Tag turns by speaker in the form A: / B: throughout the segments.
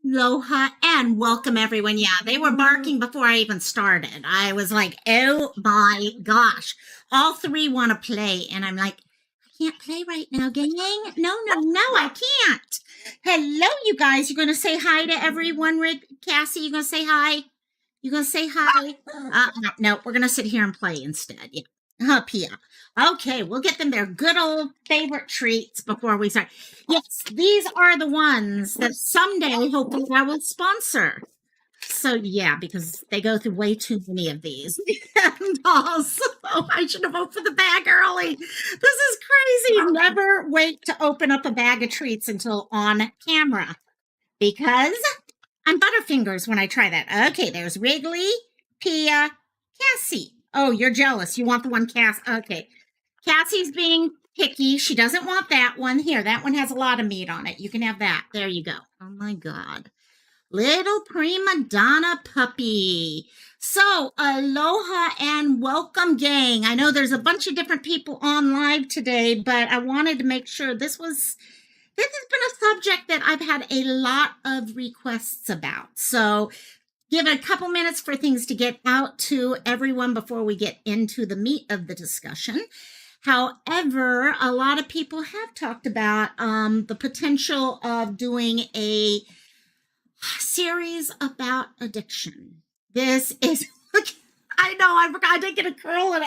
A: Aloha and welcome everyone. Yeah, they were barking before I even started. I was like, oh my gosh. All three want to play. And I'm like, I can't play right now, gang. No, I can't. Hello, you guys. You're going to say hi to everyone, Rick. Cassie, you going to say hi? You going to say hi? No, we're going to sit here and play instead. Yeah. Pia. Okay, we'll get them their good old favorite treats before we start. Yes, these are the ones that someday hopefully I will sponsor. So yeah, because they go through way too many of these. And also, I should have opened the bag early. This is crazy. Never wait to open up a bag of treats until on camera because I'm Butterfingers when I try that. Okay, there's Wrigley, Pia, Cassie. Oh, you're jealous. You want the one Cass. Okay. Cassie's being picky. She doesn't want that one. Here, that one has a lot of meat on it. You can have that. There you go. Oh my God. Little prima donna puppy. So, aloha and welcome, gang. I know there's a bunch of different people on live today, but I wanted to make sure this has been a subject that I've had a lot of requests about. So, give it a couple minutes for things to get out to everyone before we get into the meat of the discussion. However, a lot of people have talked about the potential of doing a series about addiction. This is, I know, I forgot, I didn't get a curl.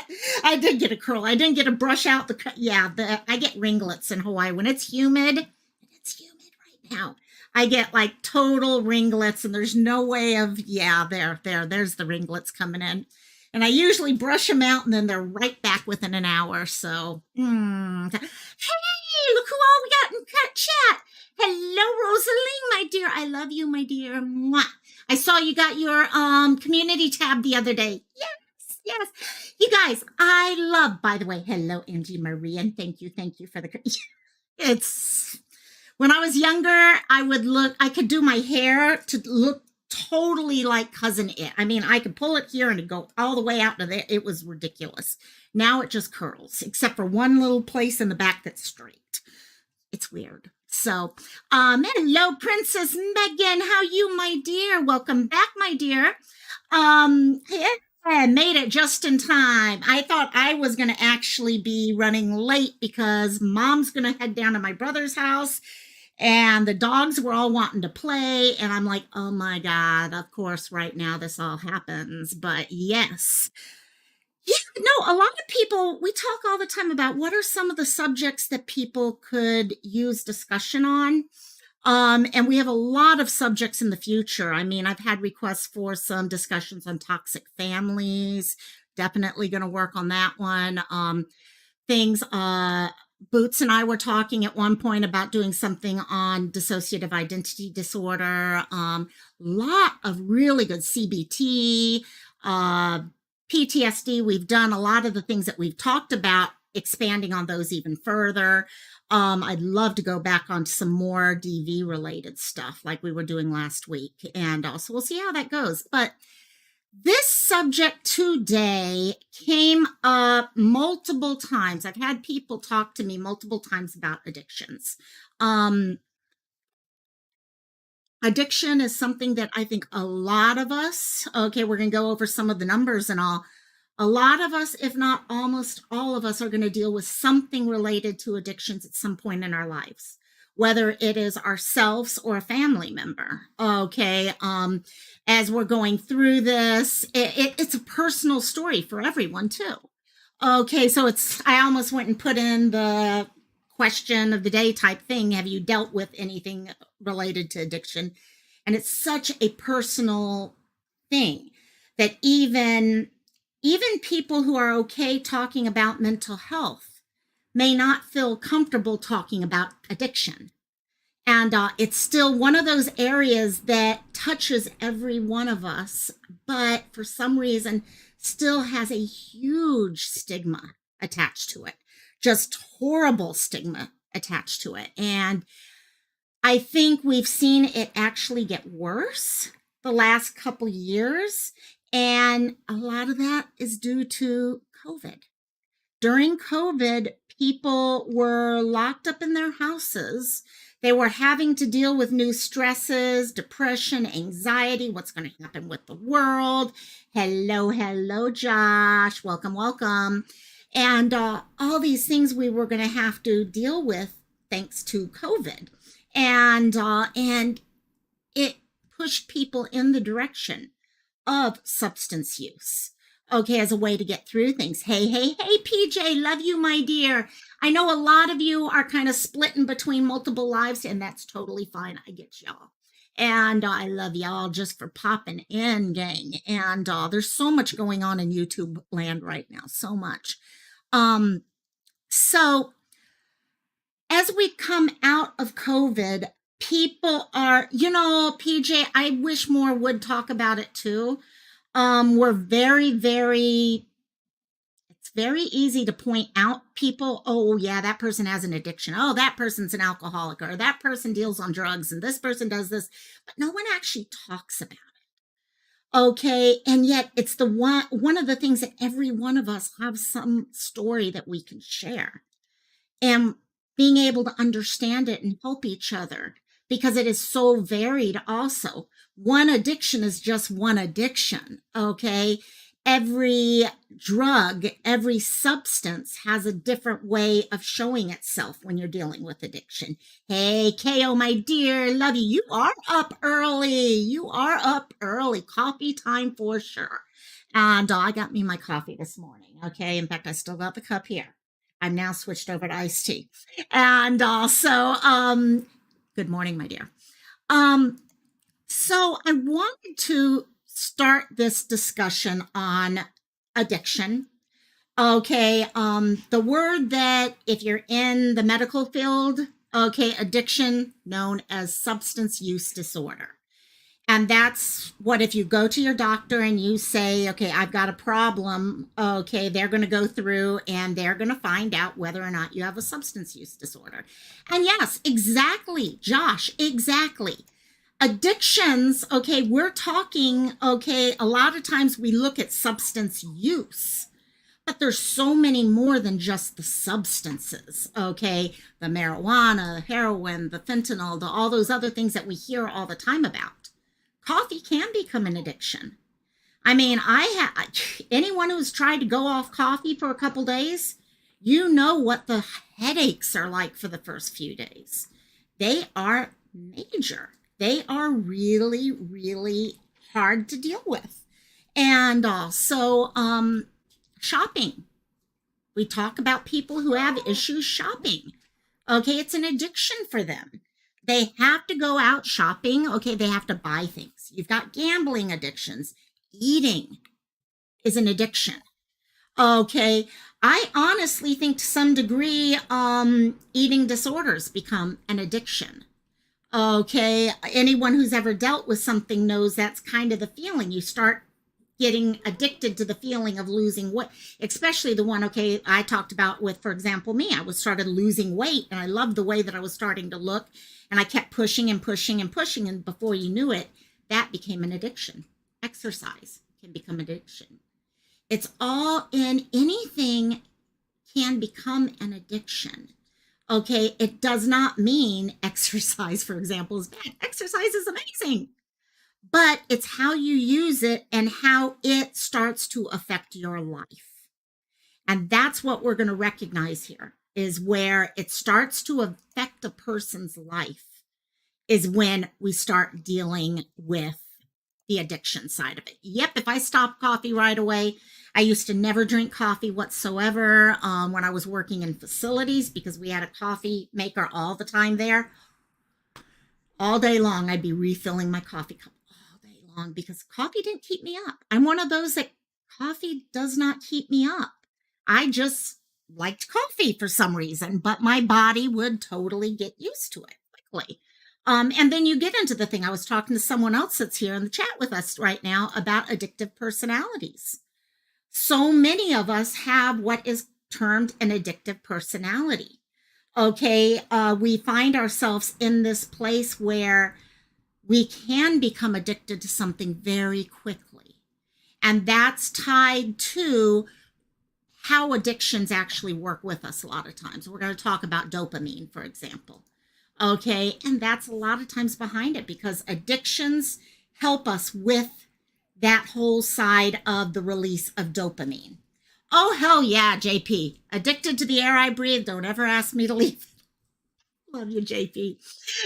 A: I did get a curl. I didn't get a brush out the, yeah, I get ringlets in Hawaii. When it's humid right now. I get like total ringlets, and there's no way of, yeah, there's the ringlets coming in. And I usually brush them out, and then they're right back within an hour. So, hey, look who all we got in chat. Hello, Rosalie, my dear. I love you, my dear. Mwah. I saw you got your community tab the other day. Yes. You guys, I love, by the way, hello, Angie Marie, and thank you for the, it's, when I was younger, I could do my hair to look totally like Cousin It. I mean, I could pull it here and it'd go all the way out to there. It was ridiculous. Now it just curls, except for one little place in the back that's straight. It's weird. So, hello, Princess Megan. How you, my dear? Welcome back, my dear. I made it just in time. I thought I was going to actually be running late because Mom's going to head down to my brother's house and the dogs were all wanting to play. And I'm like, oh my God, of course, right now this all happens. But yes. Yeah, no, a lot of people, we talk all the time about what are some of the subjects that people could use discussion on. And we have a lot of subjects in the future. I mean, I've had requests for some discussions on toxic families. Definitely going to work on that one. Things, Boots and I were talking at one point about doing something on dissociative identity disorder. Lot of really good CBT, PTSD. We've done a lot of the things that we've talked about, expanding on those even further. I'd love to go back on some more DV related stuff like we were doing last week. And so we'll see how that goes. But this subject today came up multiple times. I've had people talk to me multiple times about addictions. Addiction is something that I think a lot of us, okay, we're going to go over some of the numbers and all. A lot of us, if not almost all of us, are going to deal with something related to addictions at some point in our lives, whether it is ourselves or a family member. Okay. As we're going through this, it's a personal story for everyone too. Okay. So I almost went and put in the question of the day type thing. Have you dealt with anything related to addiction? And it's such a personal thing that even people who are okay talking about mental health may not feel comfortable talking about addiction. And it's still one of those areas that touches every one of us, but for some reason still has a huge stigma attached to it. Just horrible stigma attached to it. And I think we've seen it actually get worse the last couple years. And a lot of that is due to COVID. During COVID, people were locked up in their houses. They were having to deal with new stresses, depression, anxiety, what's going to happen with the world. Hello, hello, Josh. Welcome, welcome. And all these things we were going to have to deal with thanks to COVID. And it pushed people in the direction of substance use. Okay, as a way to get through things. Hey, hey, hey, PJ, love you, my dear. I know a lot of you are kind of splitting between multiple lives, and that's totally fine. I get y'all. And I love y'all just for popping in, gang. And there's so much going on in YouTube land right now, so much. So as we come out of COVID, people are, PJ, I wish more would talk about it too. We're it's very easy to point out people, oh yeah, that person has an addiction. Oh, that person's an alcoholic, or that person deals on drugs, and this person does this, but no one actually talks about it. Okay. And yet it's one of the things that every one of us have some story that we can share, and being able to understand it and help each other, because it is so varied also. One addiction is just one addiction, okay? Every drug, every substance has a different way of showing itself when you're dealing with addiction. Hey, KO, my dear, love you. You are up early. You are up early. Coffee time for sure. And I got me my coffee this morning, okay? In fact, I still got the cup here. I'm now switched over to iced tea. And also, good morning, my dear. So I wanted to start this discussion on addiction. Okay, the word that, if you're in the medical field, okay, addiction, known as substance use disorder. And that's what, if you go to your doctor and you say, okay, I've got a problem, okay, they're going to go through and they're going to find out whether or not you have a substance use disorder. And yes, exactly, Josh, exactly. Addictions, okay, we're talking, okay, a lot of times we look at substance use, but there's so many more than just the substances, okay? The marijuana, the heroin, the fentanyl, all those other things that we hear all the time about. Coffee can become an addiction. I mean, anyone who's tried to go off coffee for a couple days, you know what the headaches are like for the first few days. They are major. They are really, really hard to deal with. And also, shopping. We talk about people who have issues shopping. Okay, it's an addiction for them. They have to go out shopping. Okay, they have to buy things. You've got gambling addictions. Eating is an addiction. Okay, I honestly think to some degree, eating disorders become an addiction. Okay, anyone who's ever dealt with something knows that's kind of the feeling. You start getting addicted to the feeling of losing weight, especially the one, okay, I talked about with, for example, me. I started losing weight, and I loved the way that I was starting to look, and I kept pushing and pushing and pushing, and before you knew it, that became an addiction. Exercise can become addiction. It's all in anything can become an addiction. Okay, it does not mean exercise, for example, is bad. Exercise is amazing. But it's how you use it and how it starts to affect your life. And that's what we're going to recognize here, is where it starts to affect a person's life is when we start dealing with the addiction side of it. Yep, if I stop coffee right away, I used to never drink coffee whatsoever when I was working in facilities, because we had a coffee maker all the time there. All day long, I'd be refilling my coffee cup all day long, because coffee didn't keep me up. I'm one of those that coffee does not keep me up. I just liked coffee for some reason, but my body would totally get used to it quickly. And then you get into the thing. I was talking to someone else that's here in the chat with us right now about addictive personalities. So many of us have what is termed an addictive personality. Okay, we find ourselves in this place where we can become addicted to something very quickly. And that's tied to how addictions actually work with us a lot of times. We're going to talk about dopamine, for example. Okay. And that's a lot of times behind it because addictions help us with that whole side of the release of dopamine. Oh, hell yeah, JP. Addicted to the air I breathe. Don't ever ask me to leave. Love you, JP.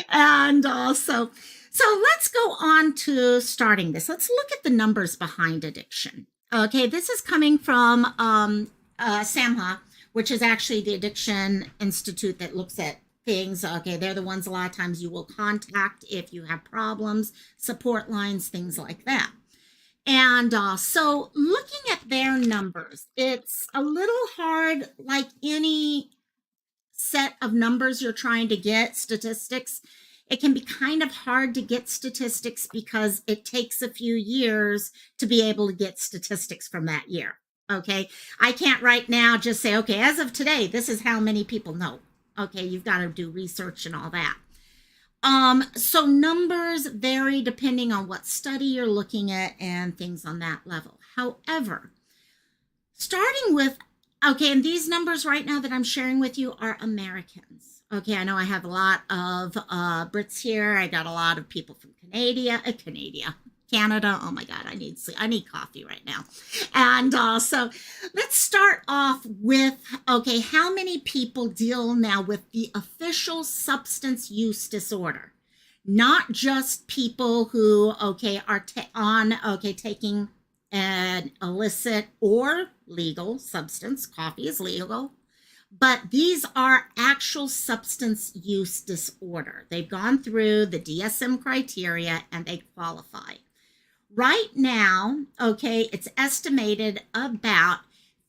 A: And so let's go on to starting this. Let's look at the numbers behind addiction. Okay, this is coming from SAMHA, which is actually the Addiction Institute that looks at things. Okay, they're the ones a lot of times you will contact if you have problems, support lines, things like that. And so looking at their numbers, it's a little hard, like any set of numbers you're trying to get, statistics. It can be kind of hard to get statistics because it takes a few years to be able to get statistics from that year. Okay. I can't right now just say, okay, as of today, this is how many people know. Okay. You've got to do research and all that. So numbers vary depending on what study you're looking at and things on that level. However, starting with, okay, and these numbers right now that I'm sharing with you are Americans. Okay, I know I have a lot of Brits here. I got a lot of people from Canada. Oh my God, I need coffee right now. And so let's start off with, okay, how many people deal now with the official substance use disorder? Not just people who, okay, are taking an illicit or legal substance. Coffee is legal. But these are actual substance use disorder. They've gone through the DSM criteria and they qualify. Right now, okay, it's estimated about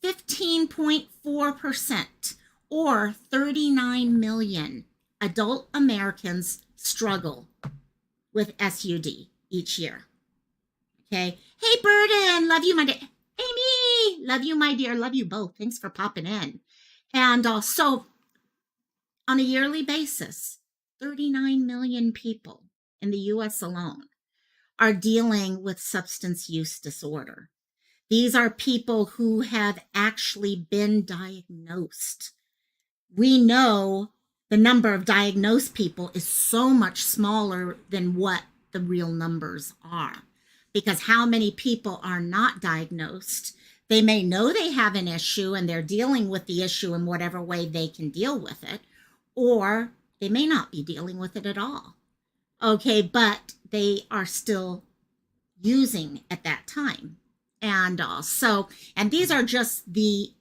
A: 15.4% or 39 million adult Americans struggle with SUD each year. Okay. Hey, Burden, love you, my dear. Amy, love you, my dear. Love you both. Thanks for popping in. And so on a yearly basis, 39 million people in the US alone are dealing with substance use disorder. These are people who have actually been diagnosed. We know the number of diagnosed people is so much smaller than what the real numbers are. Because how many people are not diagnosed? They may know they have an issue and they're dealing with the issue in whatever way they can deal with it, or they may not be dealing with it at all. Okay, but they are still using at that time. And and these are just the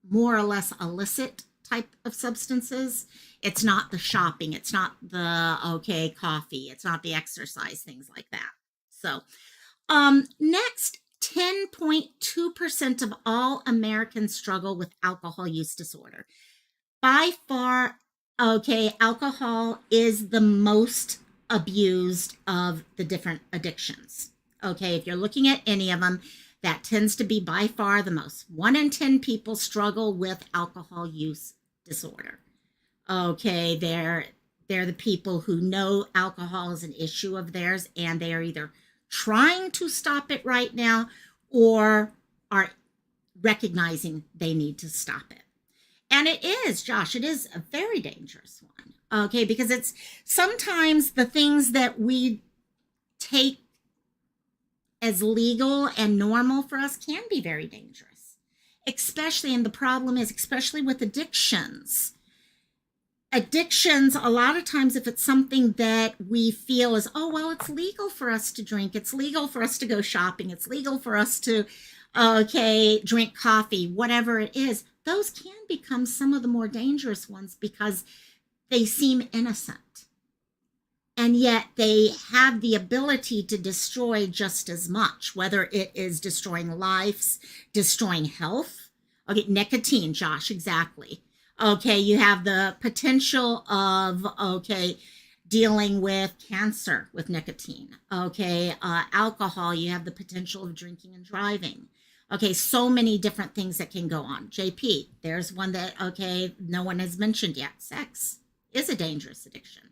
A: more or less illicit type of substances. It's not the shopping, it's not the coffee, it's not the exercise, things like that. So next, 10.2% of all Americans struggle with alcohol use disorder. By far, okay, alcohol is the most abused of the different addictions. Okay, if you're looking at any of them, that tends to be by far the most. 1 in 10 people struggle with alcohol use disorder. Okay, they're the people who know alcohol is an issue of theirs and they are either trying to stop it right now or are recognizing they need to stop it. And it is, Josh, it is a very dangerous one. Okay, because it's sometimes the things that we take as legal and normal for us can be very dangerous. Especially, and the problem is, especially with addictions. Addictions, a lot of times, if it's something that we feel is, oh, well, it's legal for us to drink, it's legal for us to go shopping, it's legal for us to, drink coffee, whatever it is, those can become some of the more dangerous ones because they seem innocent. And yet they have the ability to destroy just as much, whether it is destroying lives, destroying health. Okay, nicotine, Josh, exactly. Okay, you have the potential of, dealing with cancer with nicotine. Okay, alcohol, you have the potential of drinking and driving. Okay, so many different things that can go on. JP, there's one that, no one has mentioned yet. Sex is a dangerous addiction.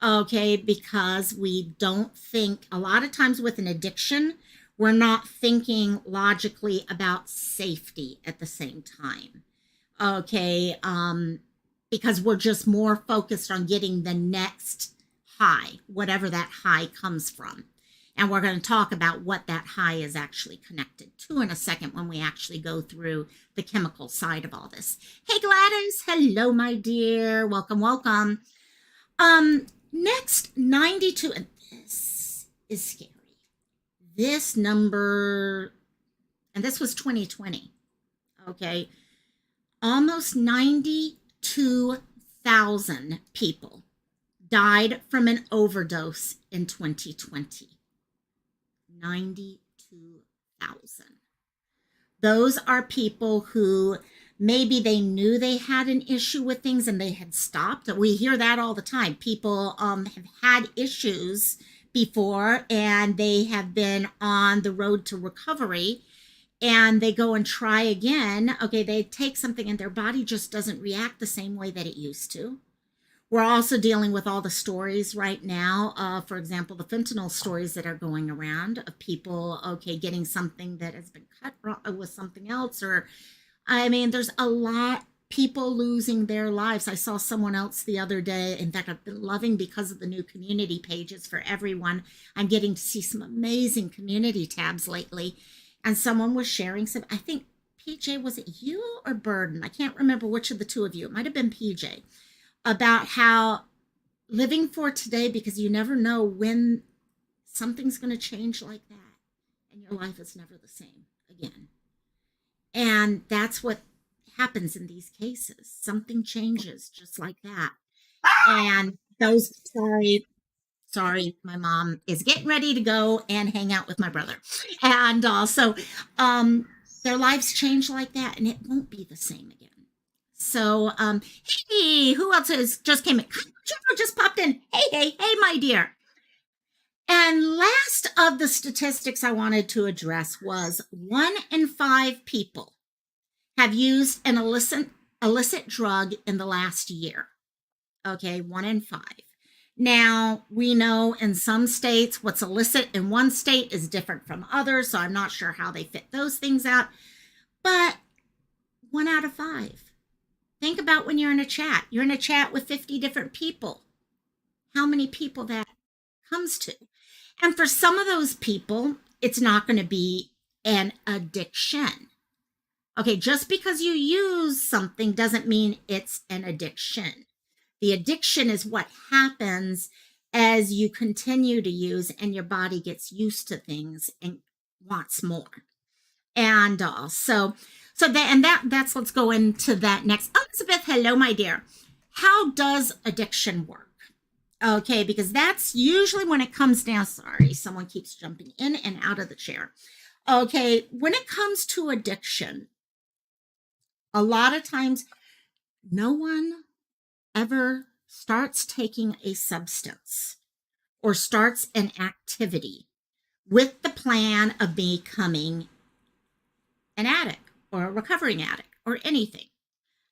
A: Okay, because we don't think, a lot of times with an addiction, we're not thinking logically about safety at the same time. Okay, because we're just more focused on getting the next high, whatever that high comes from. And we're going to talk about what that high is actually connected to in a second when we actually go through the chemical side of all this. Hey, Gladys. Hello, my dear. Welcome, welcome. Next, 92. And this is scary. This number, and this was 2020. Okay. Almost 92,000 people died from an overdose in 2020. 92,000. Those are people who maybe they knew they had an issue with things and they had stopped. We hear that all the time. People have had issues before and they have been on the road to recovery and they go and try again. Okay, they take something and their body just doesn't react the same way that it used to. We're also dealing with all the stories right now. For example, the fentanyl stories that are going around of people, okay, getting something that has been cut with something else. Or, I mean, there's a lot people losing their lives. I saw someone else the other day. In fact, I've been loving because of the new community pages for everyone. I'm getting to see some amazing community tabs lately. And someone was sharing some, I think, PJ, was it you or Burden? I can't remember which of the two of you. It might have been PJ. About how living for today, because you never know when something's going to change like that and your life is never the same again. And that's what happens in these cases. Something changes just like that. And those, sorry, my mom is getting ready to go and hang out with my brother. And so their lives change like that and it won't be the same again. So, hey, who else just came in? Just popped in. Hey, my dear. And last of the statistics I wanted to address was 1 in 5 people have used an illicit drug in the last year. Okay, 1 in 5. Now, we know in some states what's illicit in one state is different from others, so I'm not sure how they fit those things out. But 1 out of 5. Think about when you're in a chat. You're in a chat with 50 different people. How many people that comes to? And for some of those people, it's not going to be an addiction. Okay, just because you use something doesn't mean it's an addiction. The addiction is what happens as you continue to use and your body gets used to things and wants more. And that's let's go into that next. Elizabeth, hello, my dear. How does addiction work? Okay, because that's usually when it comes down. Sorry, someone keeps jumping in and out of the chair. Okay, when it comes to addiction, a lot of times no one ever starts taking a substance or starts an activity with the plan of becoming an addict or a recovering addict or anything.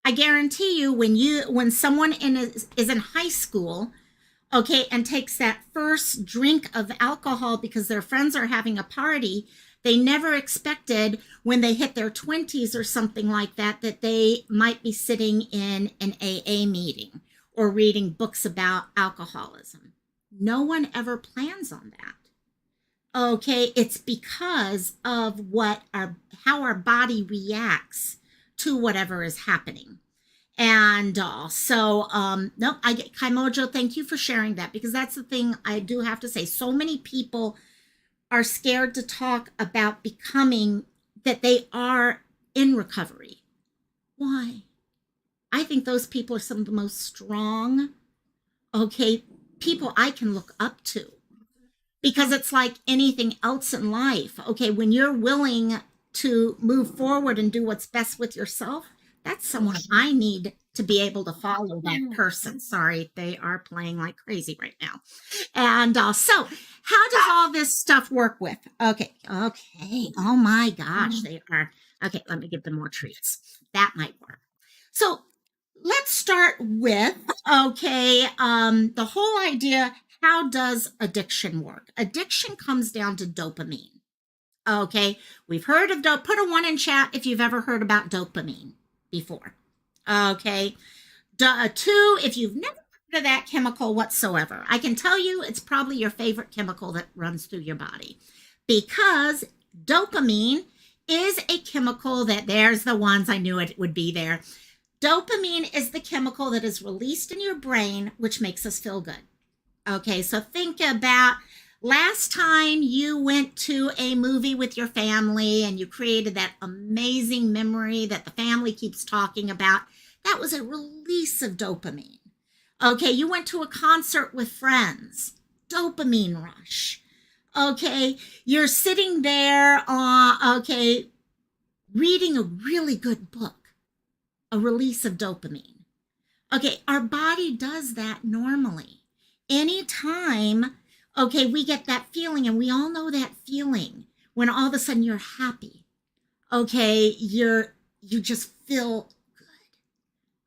A: I guarantee you when someone is in high school, okay, and takes that first drink of alcohol because their friends are having a party, they never expected when they hit their 20s or something like that they might be sitting in an AA meeting or reading books about alcoholism. No one ever plans on that. Okay, it's because of how our body reacts to whatever is happening. And nope, I get Kaimojo, thank you for sharing that, because that's the thing I do have to say. So many people are scared to talk about becoming that they are in recovery. Why? I think those people are some of the most strong, okay, people I can look up to. Because it's like anything else in life. Okay, when you're willing to move forward and do what's best with yourself, that's someone I need to be able to follow that person. Sorry, they are playing like crazy right now. And so how does all this stuff work with? Okay. Oh my gosh, they are. Okay, let me give them more treats. That might work. So let's start with, okay, the whole idea. How does addiction work? Addiction comes down to dopamine. Okay, we've heard of put a 1 in chat if you've ever heard about dopamine before. Okay, Two, if you've never heard of that chemical whatsoever, I can tell you it's probably your favorite chemical that runs through your body, because dopamine is a chemical that, there's the ones, I knew it would be there. Dopamine is the chemical that is released in your brain, which makes us feel good. Okay, so think about last time you went to a movie with your family and you created that amazing memory that the family keeps talking about. That was a release of dopamine. Okay, you went to a concert with friends. Dopamine rush. Okay, you're sitting there, reading a really good book. A release of dopamine. Okay, our body does that normally. Anytime, we get that feeling, and we all know that feeling when all of a sudden you're happy. Okay, you just feel good.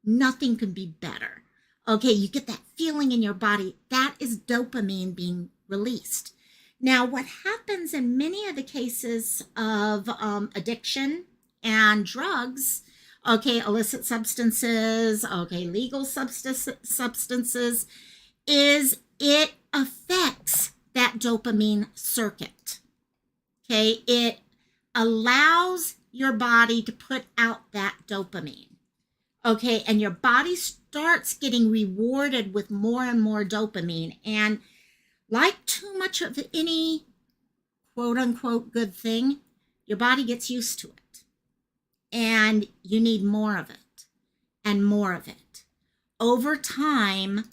A: Nothing can be better. Okay, you get that feeling in your body. That is dopamine being released. Now, what happens in many of the cases of addiction and drugs, illicit substances, legal substances, is it affects that dopamine circuit. Okay, it allows your body to put out that dopamine. Okay, and your body starts getting rewarded with more and more dopamine. And like too much of any quote unquote good thing, your body gets used to it. And you need more of it and more of it. Over time,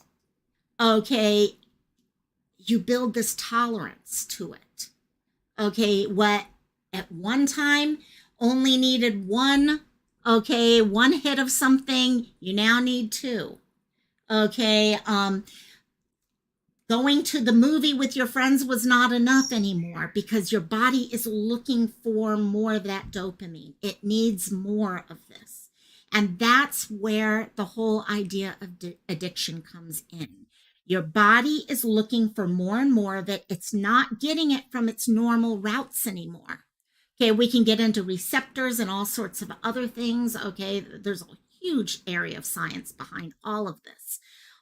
A: you build this tolerance to it. Okay, what at one time only needed one hit of something, you now need two. Going to the movie with your friends was not enough anymore because your body is looking for more of that dopamine. It needs more of this. And that's where the whole idea of addiction comes in. Your body is looking for more and more of it. It's not getting it from its normal routes anymore. Okay, we can get into receptors and all sorts of other things. Okay, there's a huge area of science behind all of this.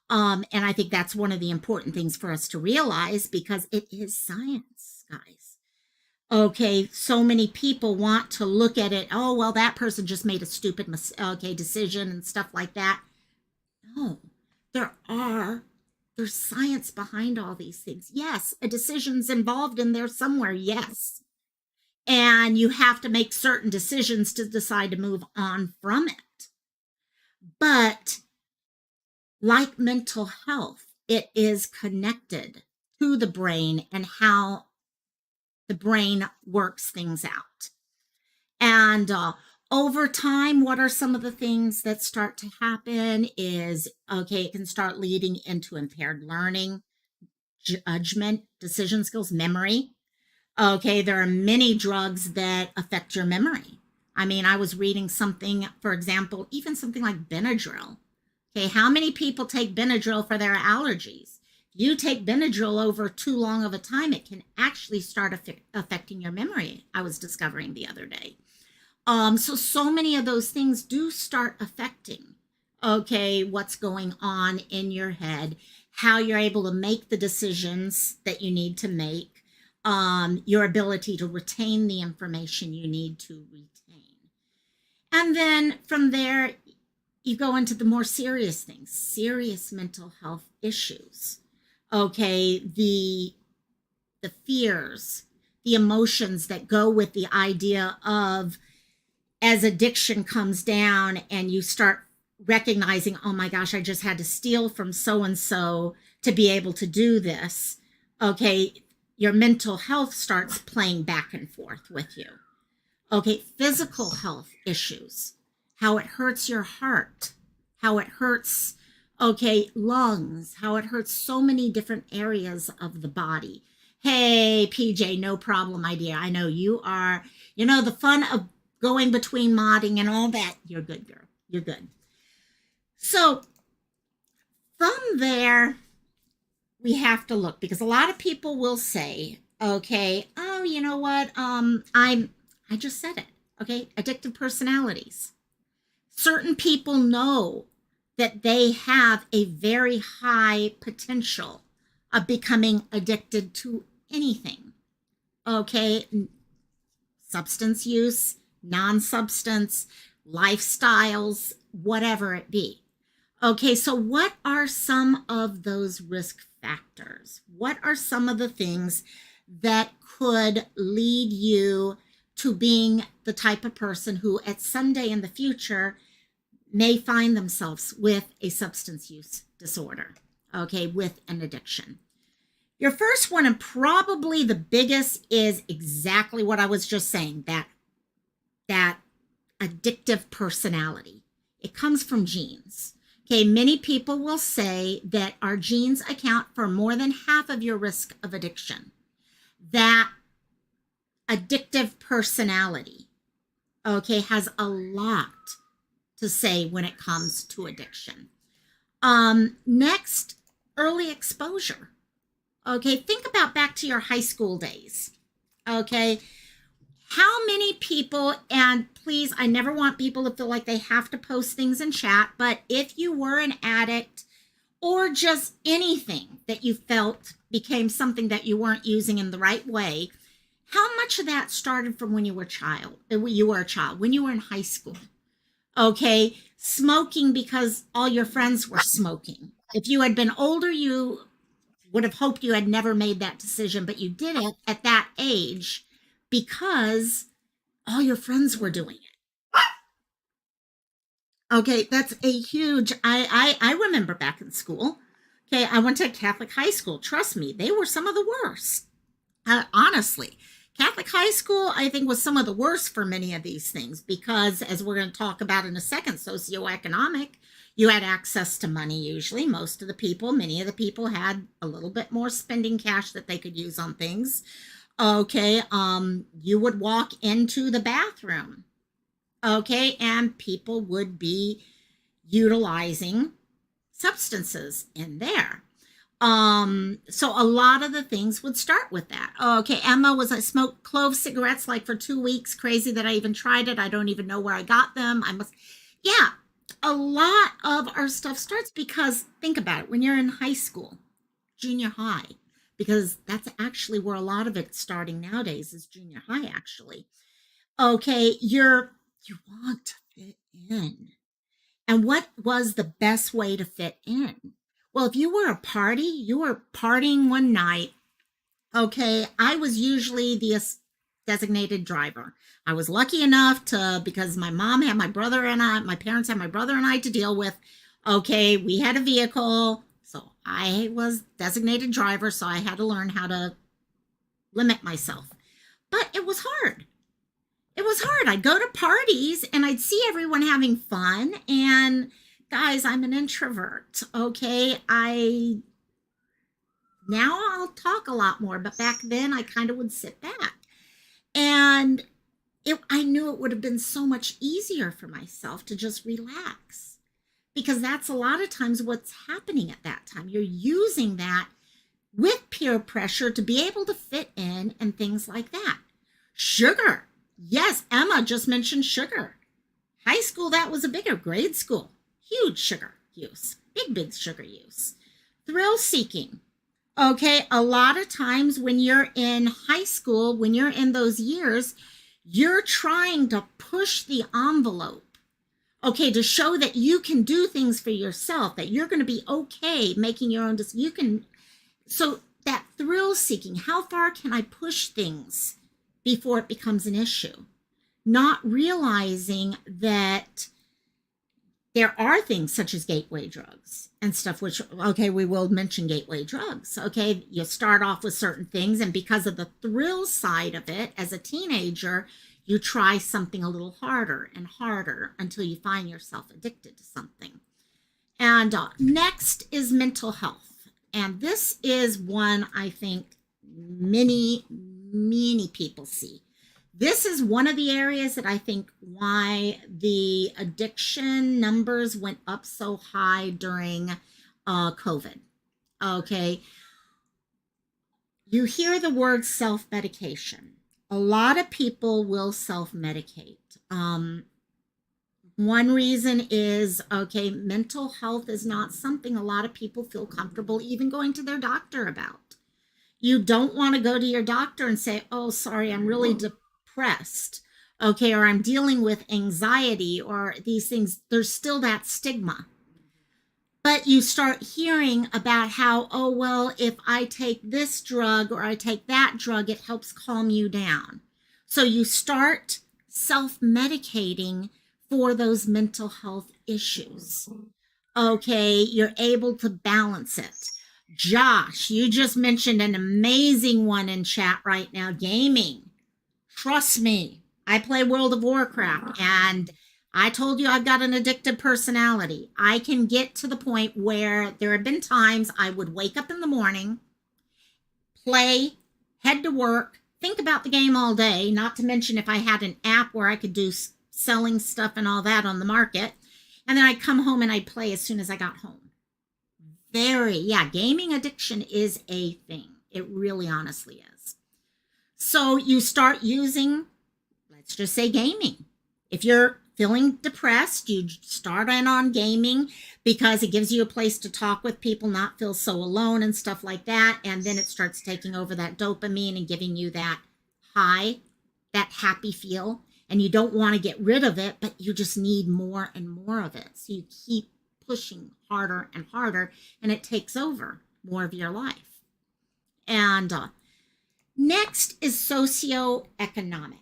A: And I think that's one of the important things for us to realize, because it is science, guys. Okay, so many people want to look at it, oh, well, that person just made a stupid decision and stuff like that. No, there's science behind all these things. Yes, a decision's involved in there somewhere, yes. And you have to make certain decisions to decide to move on from it. But like mental health, it is connected to the brain and how the brain works things out. And over time, what are some of the things that start to happen is, it can start leading into impaired learning, judgment, decision skills, memory. There are many drugs that affect your memory. I mean, I was reading something, for example, even something like Benadryl. Okay, how many people take Benadryl for their allergies? You take Benadryl over too long of a time, it can actually start affecting your memory, I was discovering the other day. So many of those things do start affecting, what's going on in your head, how you're able to make the decisions that you need to make, your ability to retain the information you need to retain. And then from there, you go into the more serious things, serious mental health issues. The fears, the emotions that go with the idea of, as addiction comes down and you start recognizing, oh my gosh, I just had to steal from so-and-so to be able to do this. Your mental health starts playing back and forth with you. Physical health issues, how it hurts your heart, how it hurts, lungs, how it hurts so many different areas of the body. Hey, PJ, no problem, my dear. I know you are, the fun of going between modding and all that. You're good, girl. You're good. So from there, we have to look, because a lot of people will say, oh, you know what? I just said it. Addictive personalities. Certain people know that they have a very high potential of becoming addicted to anything. Okay, substance use, non substance, lifestyles, whatever it be. Okay, so what are some of those risk factors? What are some of the things that could lead you to being the type of person who, at some day in the future, may find themselves with a substance use disorder, okay, with an addiction? Your first one, and probably the biggest, is exactly what I was just saying, that addictive personality. It comes from genes. Okay, many people will say that our genes account for more than half of your risk of addiction. That addictive personality, okay, has a lot to say when it comes to addiction. Next, early exposure. Okay, think about back to your high school days. Okay, how many people, and please, I never want people to feel like they have to post things in chat, but if you were an addict or just anything that you felt became something that you weren't using in the right way, how much of that started from when you were a child, when you were in high school? Okay, smoking because all your friends were smoking. If you had been older, you would have hoped you had never made that decision, but you did it at that age because all your friends were doing it. Okay, that's a huge. I remember back in school. Okay, I went to a Catholic high school. Trust me, they were some of the worst. Honestly, Catholic high school, I think, was some of the worst for many of these things because, as we're going to talk about in a second, socioeconomic, you had access to money usually. Most of the people, many of the people had a little bit more spending cash that they could use on things. Okay, you would walk into the bathroom, okay, and people would be utilizing substances in there. So a lot of the things would start with that. Okay, Emma, was I smoked clove cigarettes like for 2 weeks? Crazy that I even tried it. I don't even know where I got them. Yeah, a lot of our stuff starts because think about it, when you're in high school, junior high, because that's actually where a lot of it's starting nowadays is junior high, actually. Okay, you want to fit in. And what was the best way to fit in? Well, if you were you were partying one night. Okay, I was usually the designated driver. I was lucky enough to, because my mom had my brother and my parents had my brother and I to deal with. Okay, we had a vehicle, so I was designated driver, so I had to learn how to limit myself. But it was hard. It was hard. I'd go to parties and I'd see everyone having fun. And guys, I'm an introvert. Okay. Now I'll talk a lot more, but back then I kind of would sit back. And I knew it would have been so much easier for myself to just relax because that's a lot of times what's happening at that time. You're using that with peer pressure to be able to fit in and things like that. Sugar. Yes, Emma just mentioned sugar. High school, that was a bigger. Grade school, huge sugar use, big sugar use. Thrill seeking. Okay, a lot of times when you're in high school, when you're in those years, you're trying to push the envelope, okay, to show that you can do things for yourself, that you're going to be okay making your own so that thrill seeking, how far can I push things before it becomes an issue? Not realizing that there are things such as gateway drugs and stuff, which, okay, we will mention gateway drugs. Okay, you start off with certain things, and because of the thrill side of it, as a teenager, you try something a little harder and harder until you find yourself addicted to something. And next is mental health. And this is one I think many people see. This is one of the areas that I think why the addiction numbers went up so high during COVID. Okay. You hear the word self-medication. A lot of people will self-medicate. One reason is, okay, mental health is not something a lot of people feel comfortable even going to their doctor about. You don't want to go to your doctor and say, oh, sorry, I'm really depressed. Okay, or I'm dealing with anxiety or these things. There's still that stigma. But you start hearing about how, oh, well, if I take this drug or I take that drug, it helps calm you down. So you start self medicating for those mental health issues. Okay, you're able to balance it. Josh, you just mentioned an amazing one in chat right now, gaming. Trust me, I play World of Warcraft, and I told you I've got an addictive personality. I can get to the point where there have been times I would wake up in the morning, play, head to work, think about the game all day, not to mention if I had an app where I could do selling stuff and all that on the market. And then I'd come home and I'd play as soon as I got home. Gaming addiction is a thing. It really honestly is. So you start using, let's just say, gaming. If you're feeling depressed, you start in on gaming because it gives you a place to talk with people, not feel so alone and stuff like that. And then it starts taking over that dopamine and giving you that high, that happy feel. And you don't want to get rid of it, but you just need more and more of it. So you keep pushing harder and harder, and it takes over more of your life. And next is socioeconomic.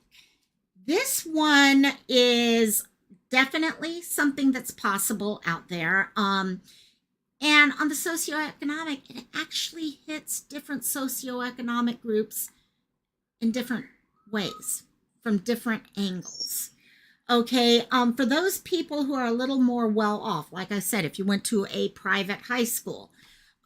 A: This one is definitely something that's possible out there. And on the socioeconomic, it actually hits different socioeconomic groups in different ways, from different angles. Okay, for those people who are a little more well off, like I said, if you went to a private high school,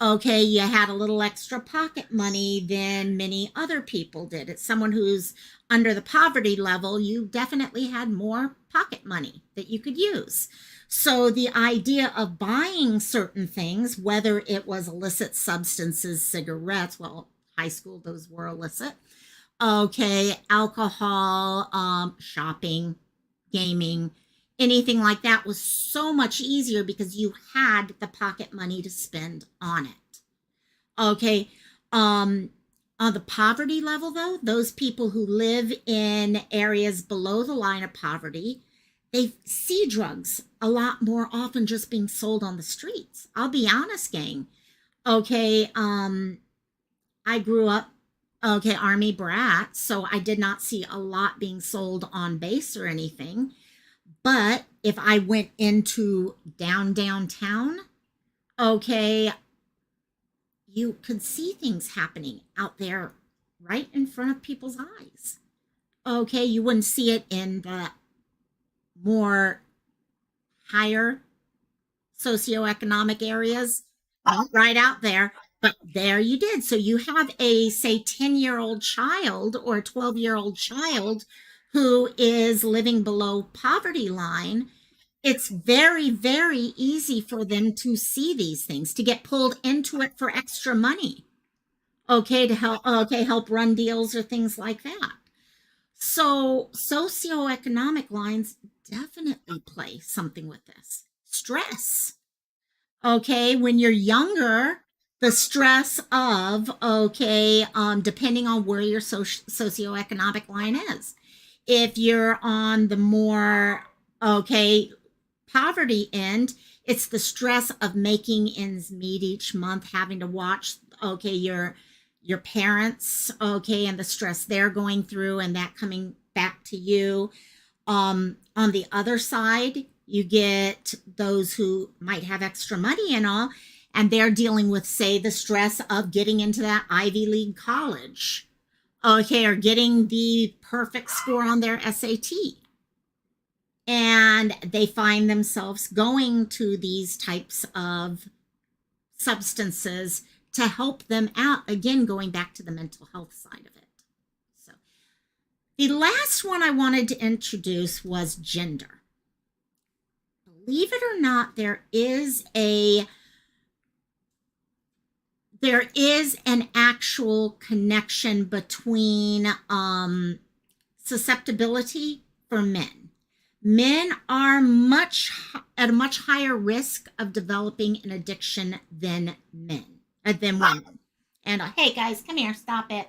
A: okay, you had a little extra pocket money than many other people did. It's someone who's under the poverty level, you definitely had more pocket money that you could use. So the idea of buying certain things, whether it was illicit substances, cigarettes, well, high school, those were illicit. Okay, alcohol, shopping, gaming, anything like that was so much easier because you had the pocket money to spend on it. Okay, on the poverty level, though, those people who live in areas below the line of poverty, they see drugs a lot more often just being sold on the streets. I'll be honest, gang. Okay, I grew up, okay, Army brat, so I did not see a lot being sold on base or anything. But if I went into downtown, okay, you could see things happening out there right in front of people's eyes. Okay, you wouldn't see it in the more higher socioeconomic areas, right out there, but there you did. So you have a, say, 10-year-old child or a 12-year-old child who is living below poverty line. It's very, very easy for them to see these things, to get pulled into it for extra money. Okay, to help run deals or things like that. So socioeconomic lines definitely play something with this. Stress. Okay, when you're younger, the stress of, okay, depending on where your socioeconomic line is. If you're on the more, okay, poverty end, it's the stress of making ends meet each month, having to watch, okay, your parents, okay, and the stress they're going through and that coming back to you. On the other side, you get those who might have extra money and all, and they're dealing with, say, the stress of getting into that Ivy League college, okay, or getting the perfect score on their SAT. And they find themselves going to these types of substances to help them out. Again, going back to the mental health side of it. So the last one I wanted to introduce was gender. Believe it or not, there is an actual connection between susceptibility for men. Men are much at a much higher risk of developing an addiction than than women. And hey, guys, come here, stop it.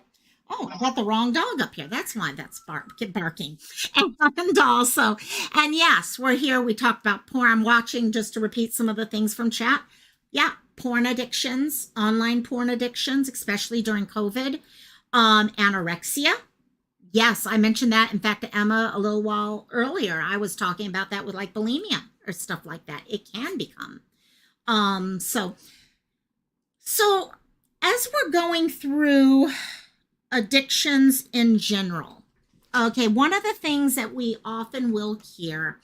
A: Oh, I got the wrong dog up here. That's why that's barking. And also, and yes, we're here. We talked about porn. I'm watching just to repeat some of the things from chat. Yeah, porn addictions, online porn addictions, especially during COVID, anorexia. Yes, I mentioned that. In fact, to Emma a little while earlier, I was talking about that with like bulimia or stuff like that. It can become. So so as we're going through addictions in general, okay, one of the things that we often will hear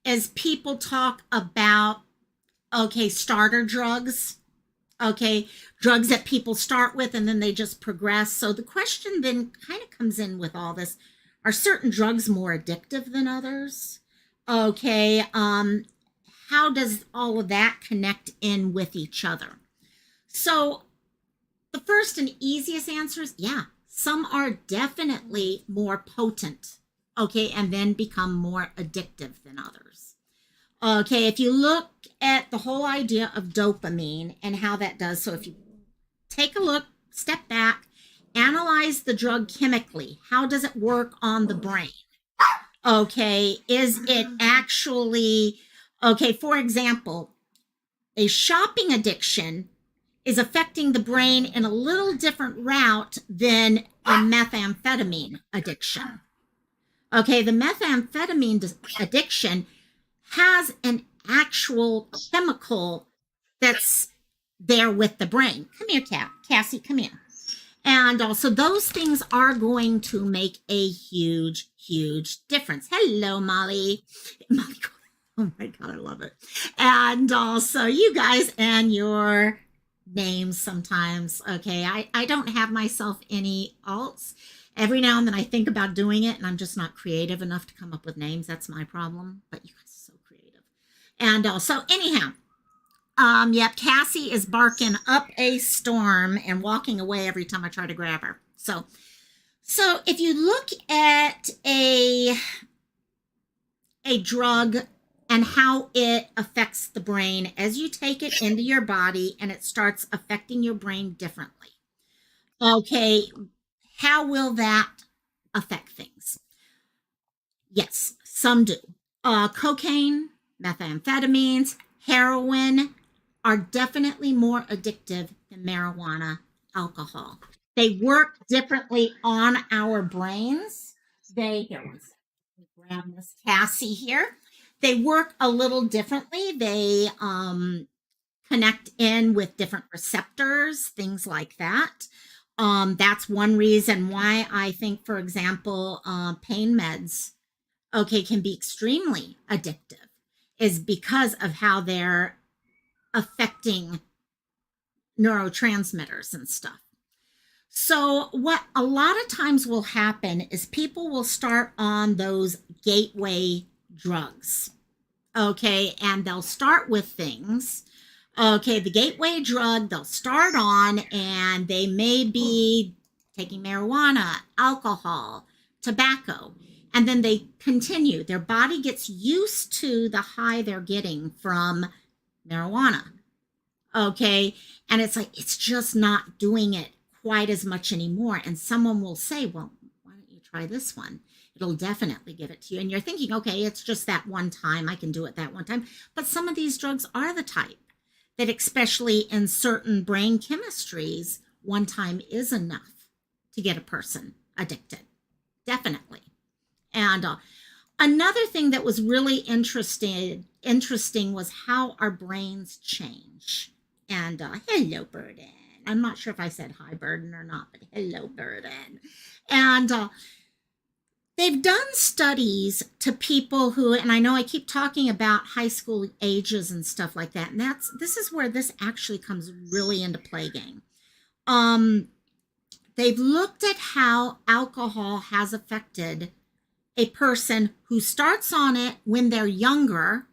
A: is people talk about, okay, starter drugs, okay, drugs that people start with and then they just progress. So the question then kind of comes in with all this, are certain drugs more addictive than others? Okay, how does all of that connect in with each other? So the first and easiest answer is yeah, some are definitely more potent, okay, and then become more addictive than others. Okay, if you look at the whole idea of dopamine and how that does, so if you take a look, step back, analyze the drug chemically, how does it work on the brain? Okay, is it actually, okay, for example, a shopping addiction is affecting the brain in a little different route than a methamphetamine addiction. Okay, the methamphetamine addiction has an actual chemical that's there with the brain. Come here, Cassie, come here. And also, those things are going to make a huge, huge difference. Hello, Molly. Molly, oh my God, I love it. And also, you guys and your names sometimes. Okay, I don't have myself any alts. Every now and then I think about doing it and I'm just not creative enough to come up with names. That's my problem. But you guys are so creative. And also, anyhow, yep, Cassie is barking up a storm and walking away every time I try to grab her. So if you look at a drug and how it affects the brain as you take it into your body and it starts affecting your brain differently. Okay, how will that affect things? Yes, some do. Cocaine, methamphetamines, heroin are definitely more addictive than marijuana, alcohol. They work differently on our brains. Here, one second. Grab Miss Cassie here. They work a little differently. They connect in with different receptors, things like that. That's one reason why I think, for example, pain meds, okay, can be extremely addictive, is because of how they're affecting neurotransmitters and stuff. So, what a lot of times will happen is people will start on those gateway drugs, okay, and they'll start with things. Okay, the gateway drug they'll start on, and they may be taking marijuana, alcohol, tobacco, and then they continue. Their body gets used to the high they're getting from marijuana. Okay, and it's like it's just not doing it quite as much anymore. And someone will say, well, why don't you try this one? It'll definitely give it to you. And you're thinking, okay, it's just that one time. I can do it that one time. But some of these drugs are the type that, especially in certain brain chemistries, one time is enough to get a person addicted. Definitely. And another thing that was really interesting was how our brains change. And hello, Burden. I'm not sure if I said hi, Burden, or not, but hello, Burden. And they've done studies to people who, and I know I keep talking about high school ages and stuff like that, and this is where this actually comes really into play, gang. They've looked at how alcohol has affected a person who starts on it when they're younger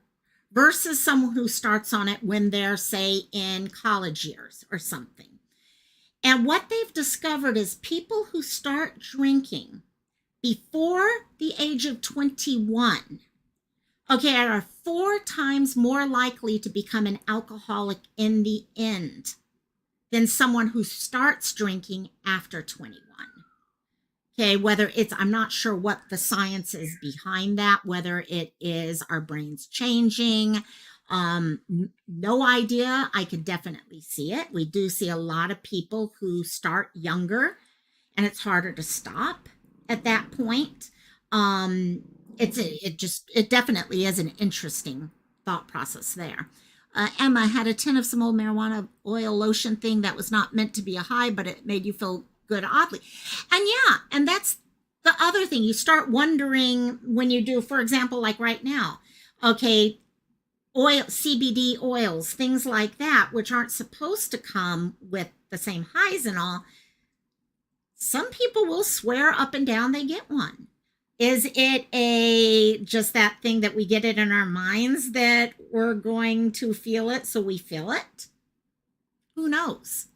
A: versus someone who starts on it when they're, say, in college years or something. And what they've discovered is people who start drinking before the age of 21 okay, are 4 times more likely to become an alcoholic in the end than someone who starts drinking after 21. Okay, whether it's, I'm not sure what the science is behind that, whether it is our brains changing. No idea. I could definitely see it. We do see a lot of people who start younger and it's harder to stop at that point. Um, it definitely is an interesting thought process there. Emma had a tin of some old marijuana oil lotion thing that was not meant to be a high, but it made you feel good oddly. And yeah, and that's the other thing. You start wondering when you do, for example, like right now, okay, oil, CBD oils, things like that, which aren't supposed to come with the same highs and all. Some people will swear up and down they get one. Is it a just that thing that we get it in our minds that we're going to feel it, so we feel it? Who knows?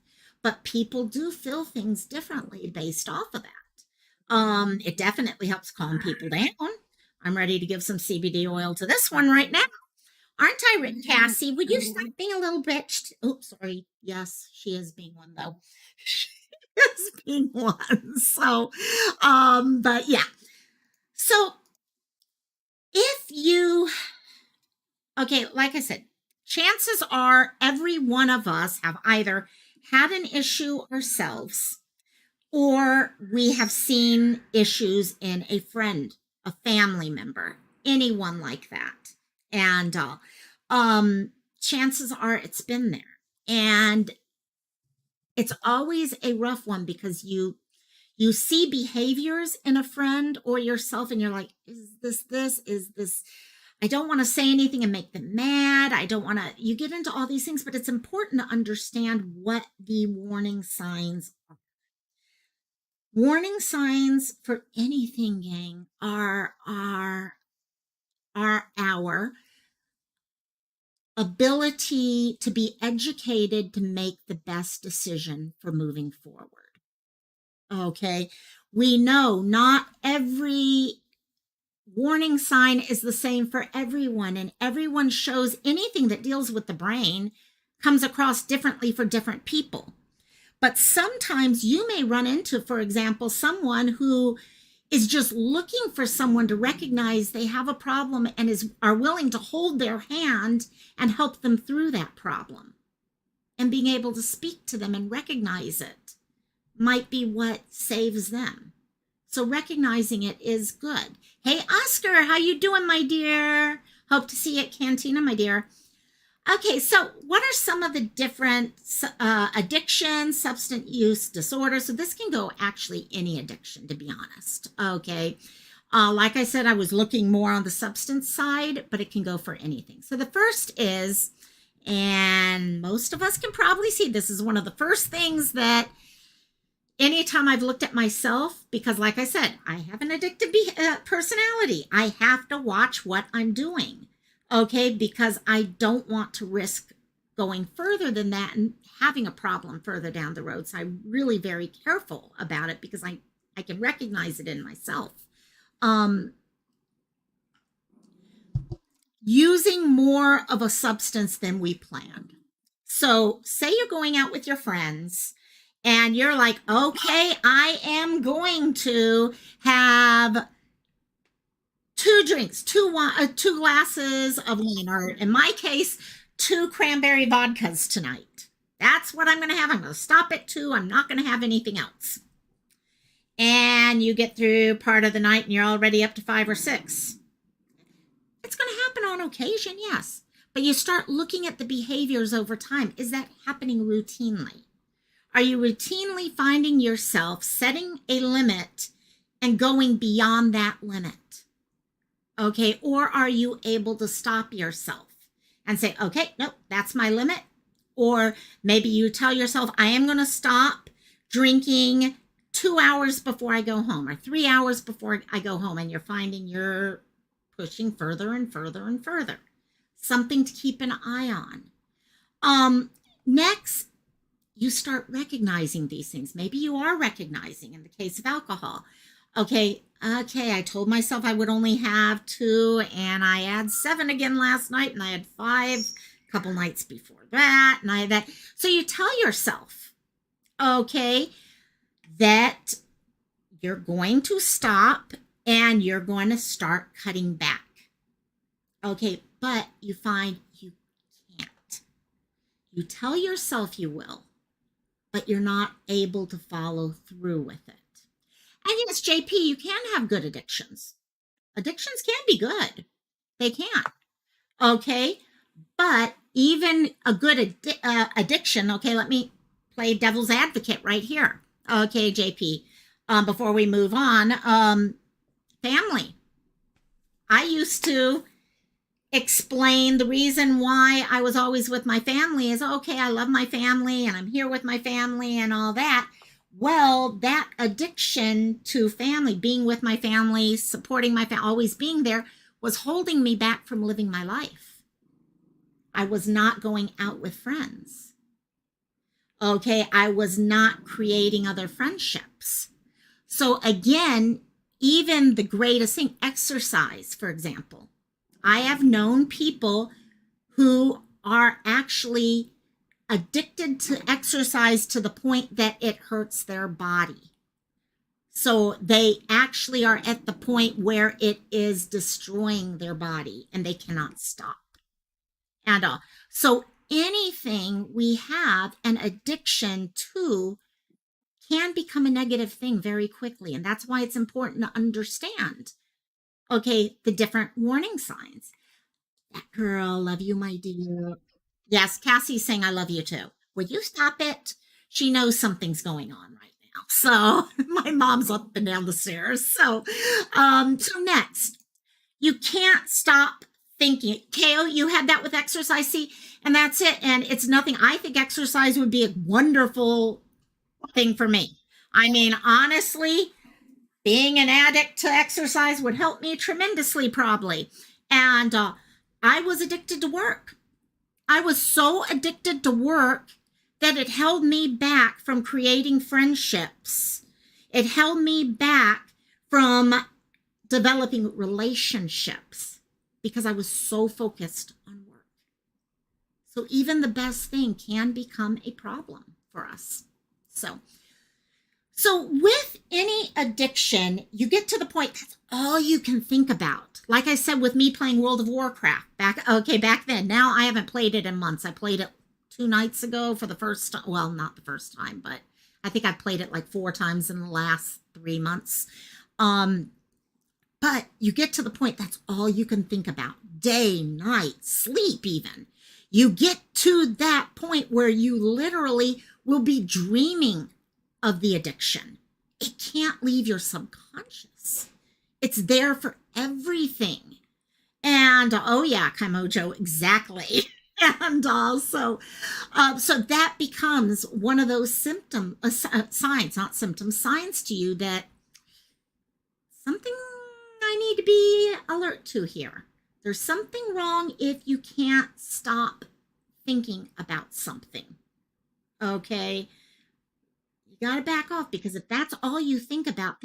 A: But people do feel things differently based off of that. It definitely helps calm people down. I'm ready to give some CBD oil to this one right now. Aren't I, Cassie? Would you stop being a little bitch? Oh, sorry. Yes, she is being one, though. She is being one. So, but yeah. So if you, okay, like I said, chances are every one of us have either had an issue ourselves or we have seen issues in a friend, a family member, anyone like that. And chances are it's been there. And it's always a rough one because you see behaviors in a friend or yourself and you're like, is this, I don't want to say anything and make them mad. I don't want to, you get into all these things, but it's important to understand what the warning signs are. Warning signs for anything, gang, are our ability to be educated to make the best decision for moving forward. Okay. We know not every warning sign is the same for everyone, and everyone shows anything that deals with the brain comes across differently for different people. But sometimes you may run into, for example, someone who is just looking for someone to recognize they have a problem and are willing to hold their hand and help them through that problem. And being able to speak to them and recognize it might be what saves them. So recognizing it is good. Hey, Oscar, how you doing, my dear? Hope to see you at Cantina, my dear. Okay, so what are some of the different addiction, substance use disorders? So this can go actually any addiction, to be honest. Okay, like I said, I was looking more on the substance side, but it can go for anything. So the first is, and most of us can probably see, this is one of the first things that anytime I've looked at myself, because like I said, I have an addictive personality. I have to watch what I'm doing. Okay, because I don't want to risk going further than that and having a problem further down the road. So I'm really very careful about it because I can recognize it in myself. Using more of a substance than we planned. So say you're going out with your friends and you're like, okay, I am going to have 2 drinks, two glasses of wine, or in my case, 2 cranberry vodkas tonight. That's what I'm going to have. I'm going to stop at 2. I'm not going to have anything else. And you get through part of the night and you're already up to 5 or 6. It's going to happen on occasion, yes. But you start looking at the behaviors over time. Is that happening routinely? Are you routinely finding yourself setting a limit and going beyond that limit? Okay, or are you able to stop yourself and say, okay, nope, that's my limit? Or maybe you tell yourself, I am going to stop drinking 2 hours before I go home or 3 hours before I go home, and you're finding you're pushing further and further and further. Something to keep an eye on. Next, you start recognizing these things. Maybe you are recognizing, in the case of alcohol, Okay, I told myself I would only have two, and I had seven again last night, and I had five a couple nights before that, and I had that. So you tell yourself, okay, that you're going to stop and you're going to start cutting back. Okay, but you find you can't. You tell yourself you will, but you're not able to follow through with it. And yes, JP, you can have good addictions. Addictions can be good. They can. Okay. But even a good addiction, okay, let me play devil's advocate right here. Okay, JP, before we move on, family. I used to explain the reason why I was always with my family is okay, I love my family and I'm here with my family and all that. Well, that addiction to family, being with my family, supporting my family, always being there, was holding me back from living my life. I was not going out with friends. Okay, I was not creating other friendships. So again, even the greatest thing, exercise, for example. I have known people who are actually addicted to exercise to the point that it hurts their body. So they actually are at the point where it is destroying their body and they cannot stop. And so anything we have an addiction to can become a negative thing very quickly. And that's why it's important to understand, okay, the different warning signs. That girl, love you, my dear. Yes, Cassie's saying I love you too. Would you stop it? She knows something's going on right now. So my mom's up and down the stairs. So next, you can't stop thinking. KO, you had that with exercise, see, and that's it. And it's nothing. I think exercise would be a wonderful thing for me. I mean, honestly, being an addict to exercise would help me tremendously, probably. And I was addicted to work. I was so addicted to work that it held me back from creating friendships. It held me back from developing relationships because I was so focused on work. So even the best thing can become a problem for us. So with any addiction, you get to the point that's all you can think about. Like I said, with me playing World of Warcraft back then. Now I haven't played it in months. I played it 2 nights ago for the first time. Well, not the first time, but I think I've played it like 4 times in the last 3 months. But you get to the point that's all you can think about. Day, night, sleep even. You get to that point where you literally will be dreaming of the addiction. It can't leave your subconscious. It's there for everything. And oh yeah, Kaimojo, exactly. And also, so that becomes one of those signs to you that something I need to be alert to here. There's something wrong if you can't stop thinking about something. Okay? You got to back off, because if that's all you think about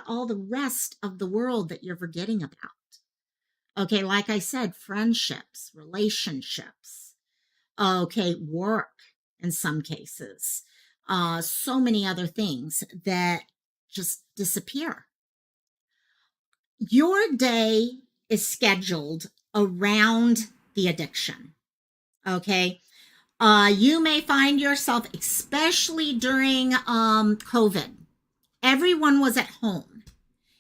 A: all the rest of the world that you're forgetting about. Okay, like I said, friendships, relationships, okay, work in some cases, so many other things that just disappear. Your day is scheduled around the addiction. Okay. You may find yourself, especially during COVID, everyone was at home.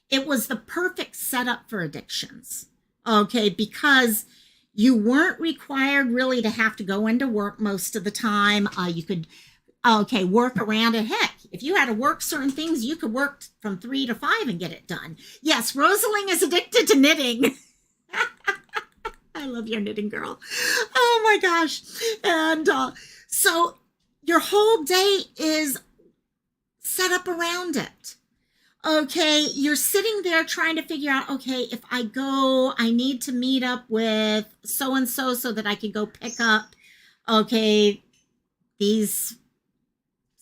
A: It was the perfect setup for addictions. Okay. Because you weren't required really to have to go into work most of the time. You could work around it. Heck, if you had to work certain things, you could work from 3 to 5 and get it done. Yes, Rosaling is addicted to knitting. I love your knitting, girl. Oh my gosh. And so your whole day is set up around it. Okay, you're sitting there trying to figure out, okay, if I go, I need to meet up with so-and-so so that I can go pick up, okay, these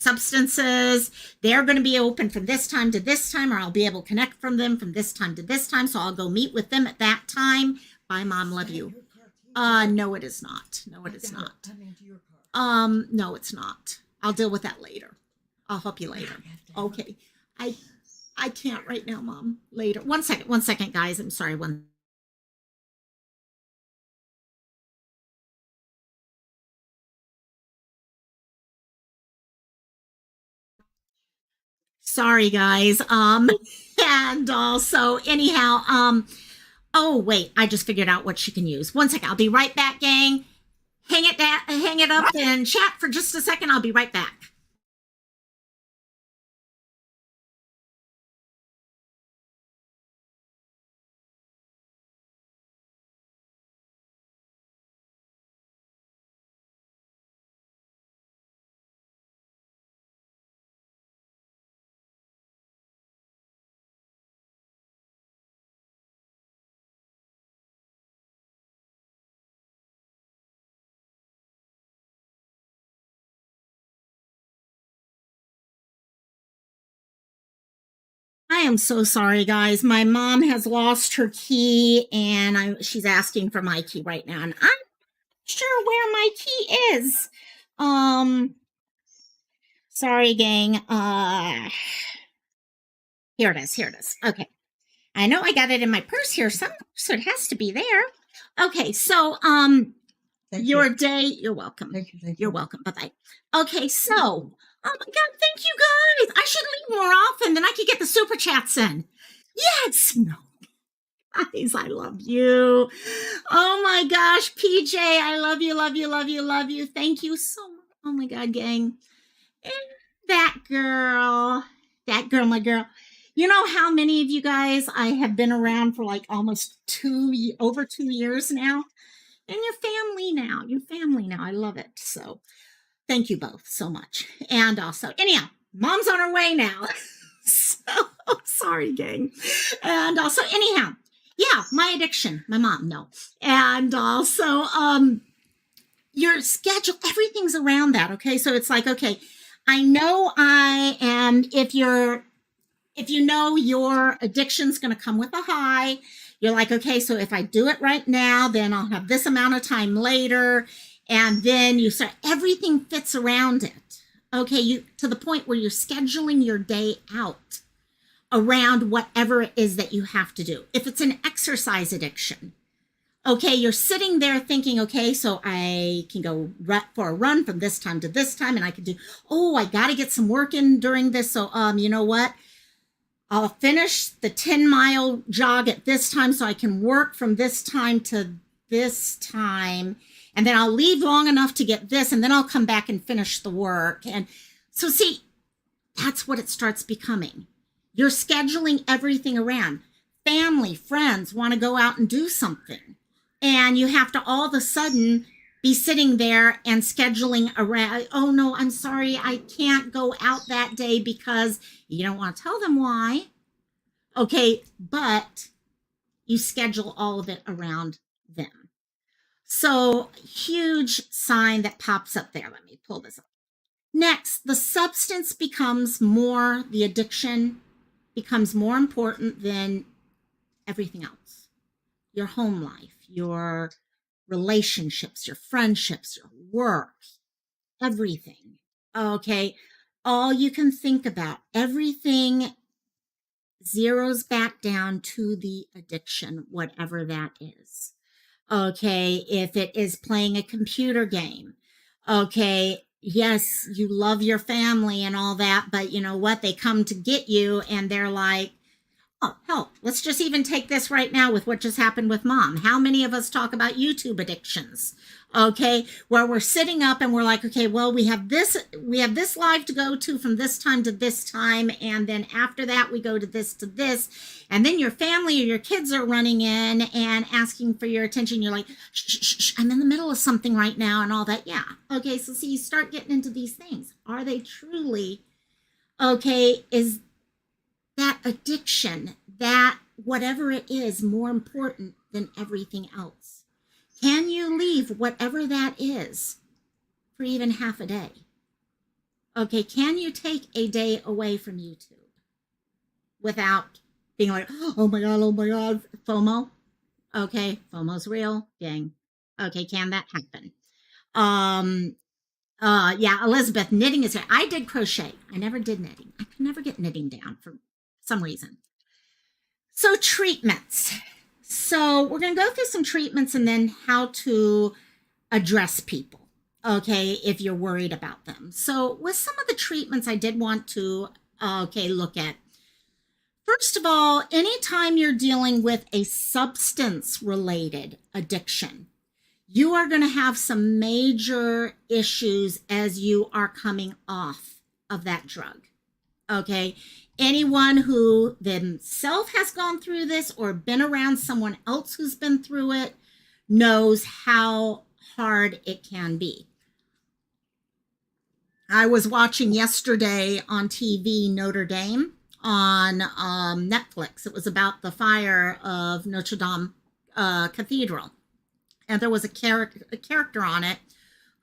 A: substances. They're going to be open from this time to this time, or I'll be able to connect from them from this time to this time. So I'll go meet with them at that time. Bye, Mom. Love you. No, it is not. No, it is not. No, it's not. I'll deal with that later. I'll help you later. Okay. I can't right now, Mom. Later. One second, guys. I'm sorry. Sorry, guys. And also, anyhow, oh wait, I just figured out what she can use. One second, I'll be right back, gang. Hang it up and chat for just a second. I'll be right back. I am so sorry, guys. My mom has lost her key, and she's asking for my key right now, and I'm not sure where my key is. Sorry, gang. Here it is. Here it is. Okay. I know I got it in my purse here somewhere, so it has to be there. Okay, so your day, you're welcome. Thank you. You're welcome. Bye-bye. Okay, so, oh my God, thank you guys. I should leave more often, then I could get the super chats in. Yes. No. Guys, I love you. Oh my gosh, PJ, I love you, love you, love you, love you. Thank you so much. Oh my God, gang. And that girl, my girl. You know how many of you guys I have been around for like almost over 2 years now? And you're family now. You're family now. I love it. So thank you both so much. And also, anyhow, Mom's on her way now. So sorry, gang. And also, anyhow, yeah, my addiction. My mom, no. And also, your schedule, everything's around that. Okay. So it's like, okay, I know I am, if you know your addiction's going to come with a high, you're like, okay, so if I do it right now, then I'll have this amount of time later. And then you start, everything fits around it. Okay, you to the point where you're scheduling your day out around whatever it is that you have to do. If it's an exercise addiction, okay, you're sitting there thinking, okay, so I can go for a run from this time to this time, and I can do, oh, I got to get some work in during this. So, you know what? I'll finish the 10-mile jog at this time so I can work from this time to this time. And then I'll leave long enough to get this, and then I'll come back and finish the work. And so, see, that's what it starts becoming. You're scheduling everything around. Family, friends want to go out and do something. And you have to all of a sudden be sitting there and scheduling around, oh no, I'm sorry, I can't go out that day because you don't want to tell them why. Okay, but you schedule all of it around them. So, huge sign that pops up there. Let me pull this up. Next, the substance the addiction becomes more important than everything else. Your home life, your relationships, your friendships, your work, everything. Okay, all you can think about, everything zeroes back down to the addiction, whatever that is. Okay, if it is playing a computer game, okay, yes, you love your family and all that, but you know what? They come to get you and they're like, oh, hell, let's just even take this right now with what just happened with Mom. How many of us talk about YouTube addictions? Okay, where we're sitting up and we're like, okay, well, we have this live to go to from this time to this time, and then after that we go to this, and then your family or your kids are running in and asking for your attention. You're like, shh, I'm in the middle of something right now and all that. Yeah, okay, so see, you start getting into these things. Are they truly, okay, is that addiction, that whatever it is, more important than everything else? Can you leave whatever that is for even half a day? Okay, can you take a day away from YouTube without being like, oh my God, FOMO? Okay, FOMO's real, gang. Okay, can that happen? Um, yeah, Elizabeth, knitting is. I did crochet. I never did knitting. I could never get knitting down for some reason. So treatments. So we're gonna go through some treatments and then how to address people. Okay, if you're worried about them. So with some of the treatments, I did want to look at. First of all, anytime you're dealing with a substance related addiction, you are going to have some major issues as you are coming off of that drug. Okay. Anyone who themselves has gone through this or been around someone else who's been through it knows how hard it can be. I was watching yesterday on TV Notre Dame on Netflix. It was about the fire of Notre Dame Cathedral. And there was a character on it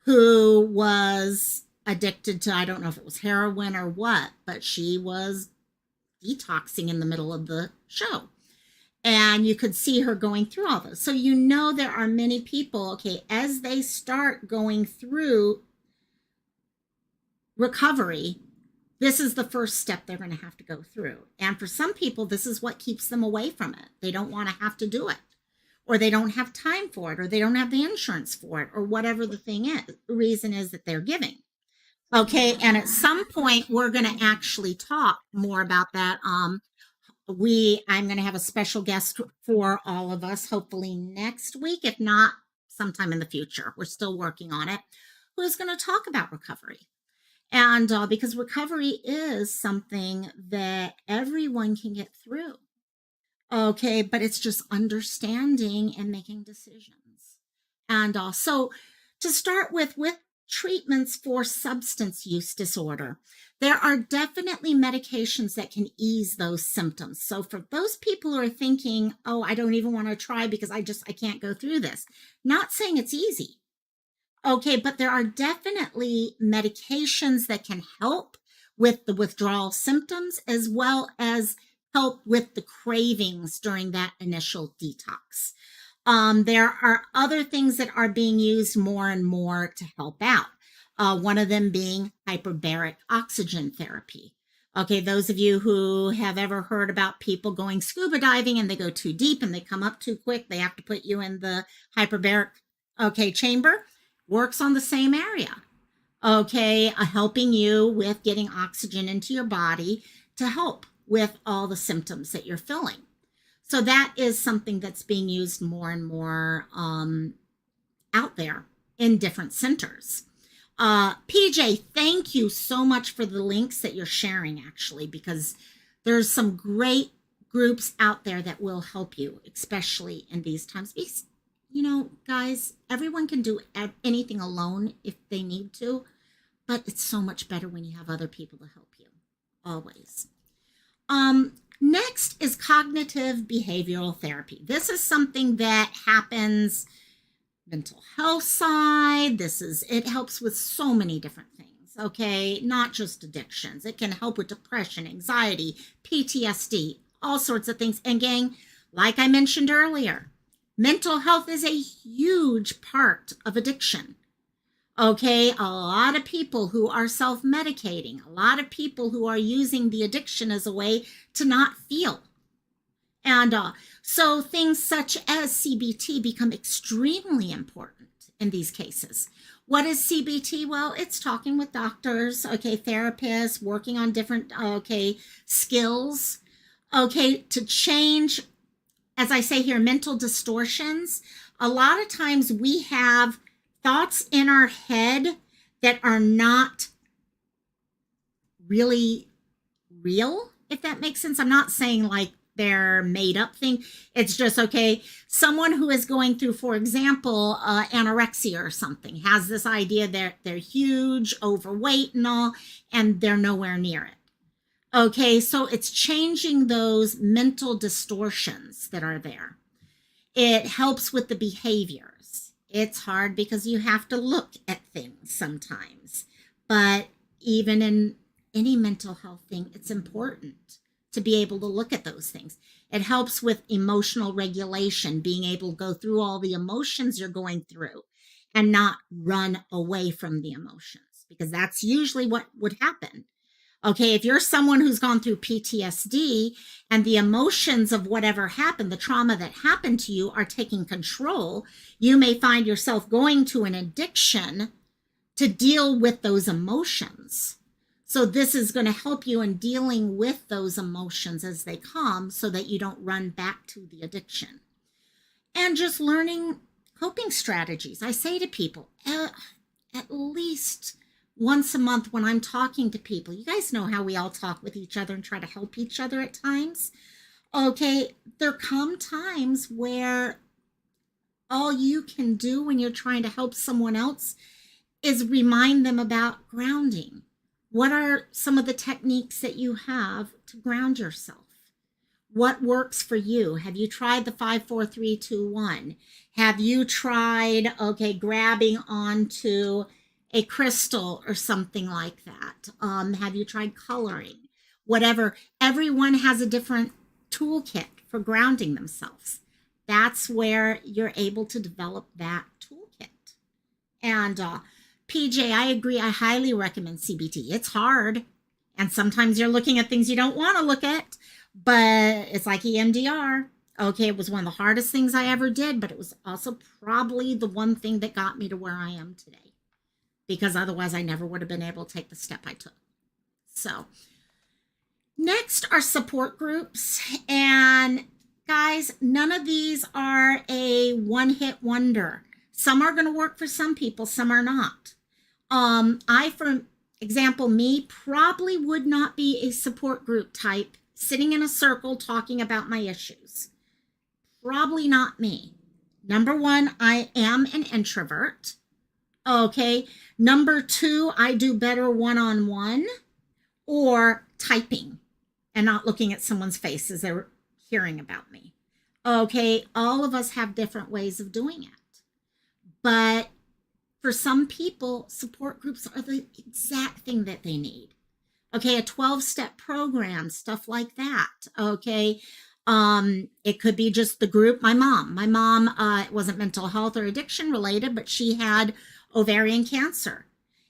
A: who was addicted to, I don't know if it was heroin or what, but she was detoxing in the middle of the show. And you could see her going through all this. So you know there are many people, okay, as they start going through recovery, this is the first step they're going to have to go through. And for some people, this is what keeps them away from it. They don't want to have to do it, or they don't have time for it, or they don't have the insurance for it, or whatever the thing is, the reason is that they're giving. Okay, and at some point, we're going to actually talk more about that. I'm going to have a special guest for all of us, hopefully next week, if not sometime in the future. We're still working on it. Who's going to talk about recovery? And because recovery is something that everyone can get through. Okay, but it's just understanding and making decisions. And so to start with treatments for substance use disorder, there are definitely medications that can ease those symptoms. So for those people who are thinking, oh, I don't even want to try because I can't go through this. Not saying it's easy. Okay, but there are definitely medications that can help with the withdrawal symptoms as well as help with the cravings during that initial detox. There are other things that are being used more and more to help out. One of them being hyperbaric oxygen therapy. Okay, those of you who have ever heard about people going scuba diving and they go too deep and they come up too quick, they have to put you in the hyperbaric chamber. Works on the same area. Okay, helping you with getting oxygen into your body to help with all the symptoms that you're feeling. So that is something that's being used more and more out there in different centers. PJ, thank you so much for the links that you're sharing, actually, because there's some great groups out there that will help you, especially in these times. You know, guys, everyone can do anything alone if they need to, but it's so much better when you have other people to help you, always. Next is cognitive behavioral therapy. This is something that happens mental health side. It helps with so many different things, okay? Not just addictions. It can help with depression, anxiety, PTSD, all sorts of things. And gang, like I mentioned earlier, mental health is a huge part of addiction. Okay, a lot of people who are self-medicating, a lot of people who are using the addiction as a way to not feel. And so things such as CBT become extremely important in these cases. What is CBT? Well, it's talking with doctors, therapists, working on different, skills, to change, as I say here, mental distortions. A lot of times we have thoughts in our head that are not really real, if that makes sense. I'm not saying like they're made up thing. It's just, someone who is going through, for example, anorexia or something, has this idea that they're huge, overweight and all, and they're nowhere near it. Okay, so it's changing those mental distortions that are there. It helps with the behaviors. It's hard because you have to look at things sometimes, but even in any mental health thing, it's important to be able to look at those things. It helps with emotional regulation, being able to go through all the emotions you're going through and not run away from the emotions, because that's usually what would happen. Okay, if you're someone who's gone through PTSD and the emotions of whatever happened, the trauma that happened to you are taking control, you may find yourself going to an addiction to deal with those emotions. So this is going to help you in dealing with those emotions as they come so that you don't run back to the addiction. And just learning coping strategies. I say to people, at least once a month when I'm talking to people, you guys know how we all talk with each other and try to help each other at times. Okay, there come times where all you can do when you're trying to help someone else is remind them about grounding. What are some of the techniques that you have to ground yourself? What works for you? Have you tried the 5, 4, 3, 2, 1? Have you tried, grabbing onto a crystal or something like that? Have you tried coloring? Whatever. Everyone has a different toolkit for grounding themselves. That's where you're able to develop that toolkit. And PJ, I agree. I highly recommend CBT. It's hard. And sometimes you're looking at things you don't want to look at, but it's like EMDR. Okay, it was one of the hardest things I ever did, but it was also probably the one thing that got me to where I am today, because otherwise I never would have been able to take the step I took. So next are support groups. And guys, none of these are a one-hit wonder. Some are going to work for some people, some are not. For example, me probably would not be a support group type sitting in a circle talking about my issues. Probably not me. Number one, I am an introvert. Okay. Number two, I do better one-on-one or typing and not looking at someone's face as they're hearing about me. Okay. All of us have different ways of doing it. But for some people, support groups are the exact thing that they need. Okay, a 12-step program, stuff like that. Okay, it could be just the group. My mom, it wasn't mental health or addiction related, but she had ovarian cancer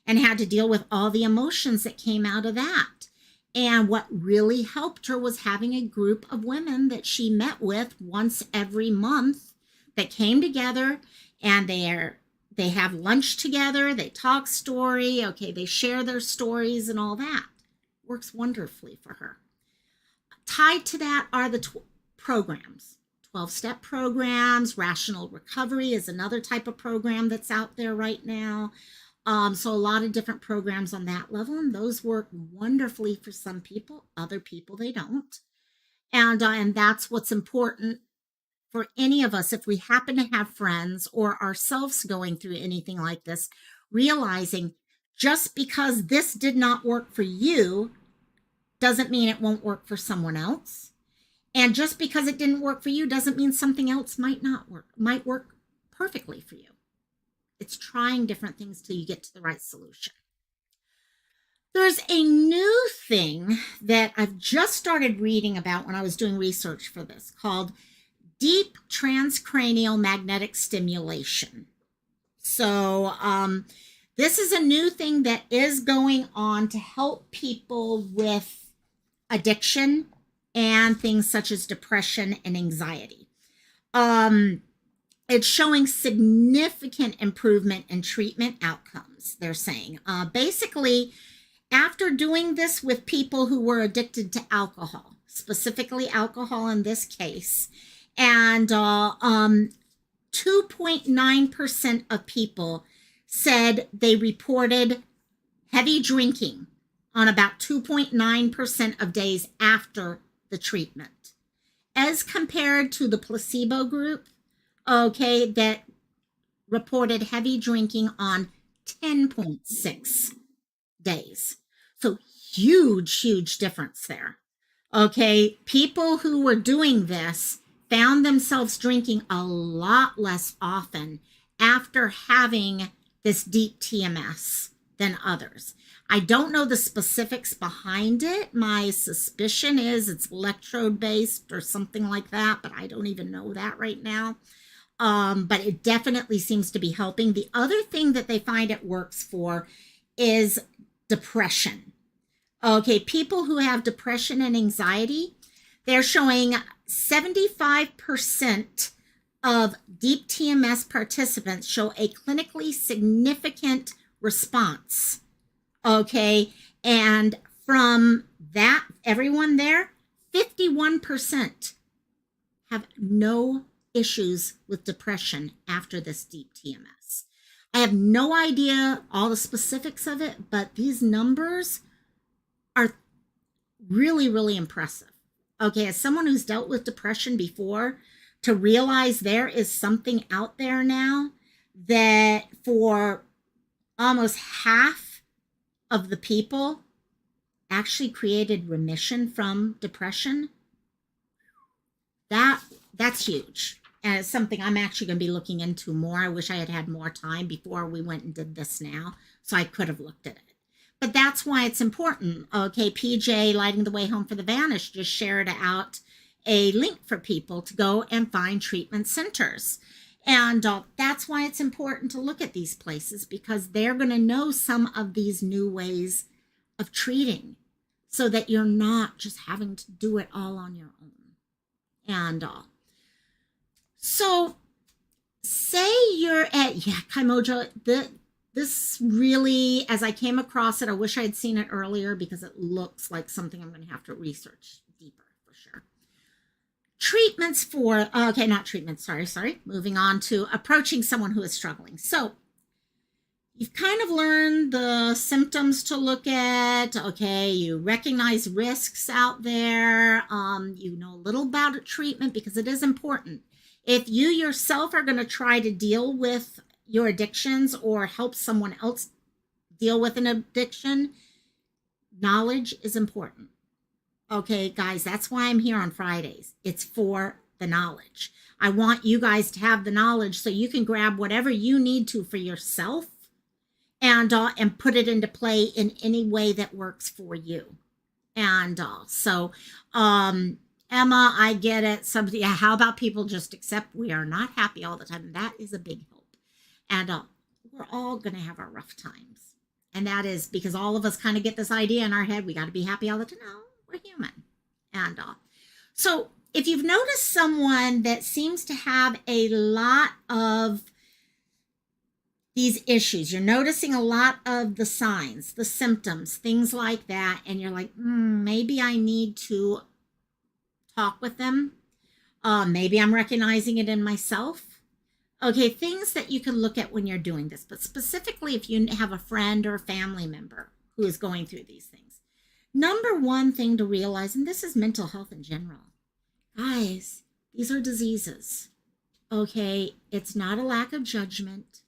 A: and had to deal with all the emotions that came out of that. And what really helped her was having a group of women that she met with once every month that came together, and they have lunch together, they talk story, they share their stories and all that. Works wonderfully for her. Tied to that are the programs. 12-step programs. Rational recovery is another type of program that's out there right now. So a lot of different programs on that level, and those work wonderfully for some people. Other people, they don't. And that's what's important for any of us, if we happen to have friends or ourselves going through anything like this, realizing just because this did not work for you doesn't mean it won't work for someone else. And just because it didn't work for you doesn't mean something else might work perfectly for you. It's trying different things till you get to the right solution. There's a new thing that I've just started reading about when I was doing research for this called deep transcranial magnetic stimulation. So this is a new thing that is going on to help people with addiction and things such as depression and anxiety. It's showing significant improvement in treatment outcomes, they're saying. Basically, after doing this with people who were addicted to alcohol, specifically alcohol in this case, and 2.9% of people said they reported heavy drinking on about 2.9% of days after the treatment, as compared to the placebo group, that reported heavy drinking on 10.6 days. So huge difference there. People who were doing this found themselves drinking a lot less often after having this deep TMS than others. I don't know the specifics behind it. My suspicion is it's electrode based or something like that, but I don't even know that right now. But it definitely seems to be helping. The other thing that they find it works for is depression. Okay, people who have depression and anxiety, they're showing 75% of deep TMS participants show a clinically significant response. Okay, and from that, everyone there, 51% have no issues with depression after this deep TMS. I have no idea all the specifics of it, but these numbers are really, really impressive. Okay, as someone who's dealt with depression before, to realize there is something out there now that for almost half of the people actually created remission from depression, that's huge. And it's something I'm actually going to be looking into more. I wish I had had more time before we went and did this now, so I could have looked at it. But that's why it's important. Okay, PJ, Lighting the Way Home for the Vanished, just shared out a link for people to go and find treatment centers. And that's why it's important to look at these places, because they're going to know some of these new ways of treating so that you're not just having to do it all on your own. And so say you're at, Kaimojo, this really, as I came across it, I wish I had seen it earlier because it looks like something I'm going to have to research deeper for sure. Treatments for, okay, not treatments, sorry. Moving on to approaching someone who is struggling. So you've kind of learned the symptoms to look at. Okay, you recognize risks out there. You know a little about a treatment because it is important. If you yourself are going to try to deal with your addictions or help someone else deal with an addiction, knowledge is important. Okay, guys, that's why I'm here on Fridays. It's for the knowledge. I want you guys to have the knowledge so you can grab whatever you need to for yourself and put it into play in any way that works for you. And so, Emma, I get it. Somebody, how about people just accept we are not happy all the time? And that is a big help. And we're all going to have our rough times. And that is because all of us kind of get this idea in our head. We got to be happy all the time. No, we're human. And so if you've noticed someone that seems to have a lot of these issues, you're noticing a lot of the signs, the symptoms, things like that, and you're like, maybe I need to talk with them. Maybe I'm recognizing it in myself. Okay, things that you can look at when you're doing this, but specifically if you have a friend or a family member who is going through these things. Number one thing to realize, and this is mental health in general, guys, these are diseases. Okay, it's not a lack of judgment.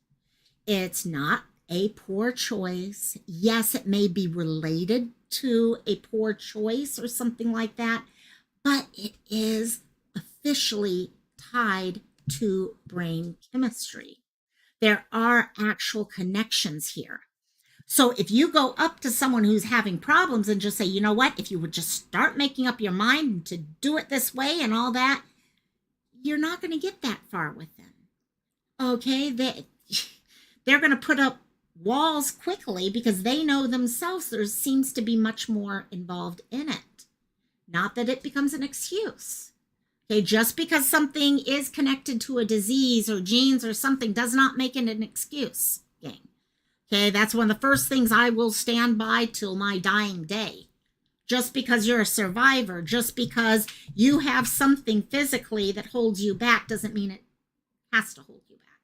A: It's not a poor choice. Yes, it may be related to a poor choice or something like that, but it is officially tied to brain chemistry. There are actual connections here. So if you go up to someone who's having problems and just say, you know what, if you would just start making up your mind to do it this way and all that, you're not going to get that far with them. Okay, they're going to put up walls quickly because they know themselves there seems to be much more involved in it. Not that it becomes an excuse. Okay, just because something is connected to a disease or genes or something does not make it an excuse, gang. Okay, that's one of the first things I will stand by till my dying day. Just because you're a survivor, just because you have something physically that holds you back doesn't mean it has to hold you back.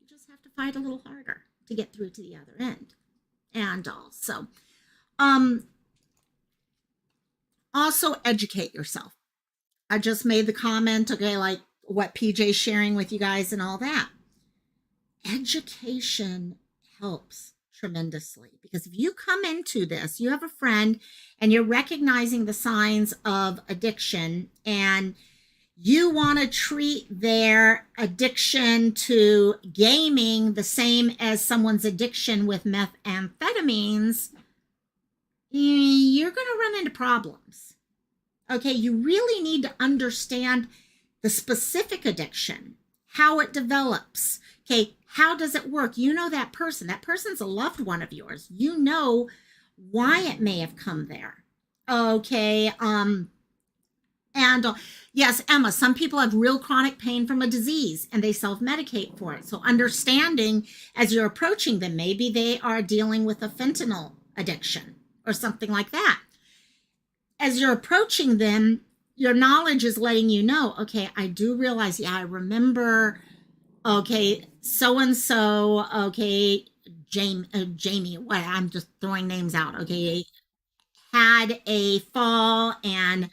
A: You just have to fight a little harder to get through to the other end. And also educate yourself. I just made the comment, okay, like what PJ's sharing with you guys and all that. Education helps tremendously because if you come into this, you have a friend and you're recognizing the signs of addiction and you want to treat their addiction to gaming the same as someone's addiction with methamphetamines, you're going to run into problems. Okay, you really need to understand the specific addiction, how it develops. Okay, how does it work? You know that person. That person's a loved one of yours. You know why it may have come there. Okay, and yes, Emma, some people have real chronic pain from a disease and they self medicate for it. So, understanding as you're approaching them, maybe they are dealing with a fentanyl addiction or something like that. As you're approaching them, your knowledge is letting you know, okay, I do realize, yeah, I remember, okay, so and so, okay, Jamie, what? I'm just throwing names out, okay, had a fall and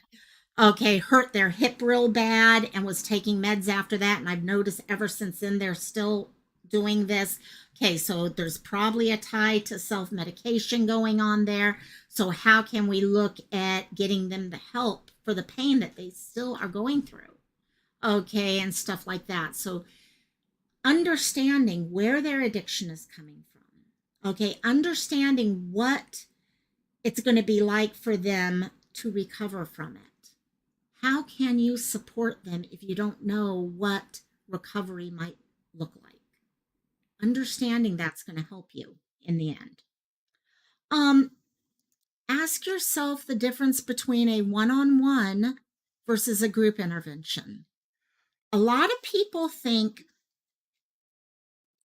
A: okay, hurt their hip real bad and was taking meds after that. And I've noticed ever since then they're still doing this. Okay, so there's probably a tie to self medication going on there. So, how can we look at getting them the help for the pain that they still are going through? Okay, and stuff like that. So, understanding where their addiction is coming from. Okay, understanding what it's going to be like for them to recover from it. How can you support them if you don't know what recovery might look like? Understanding that's going to help you in the end. Ask yourself the difference between a one-on-one versus a group intervention. A lot of people think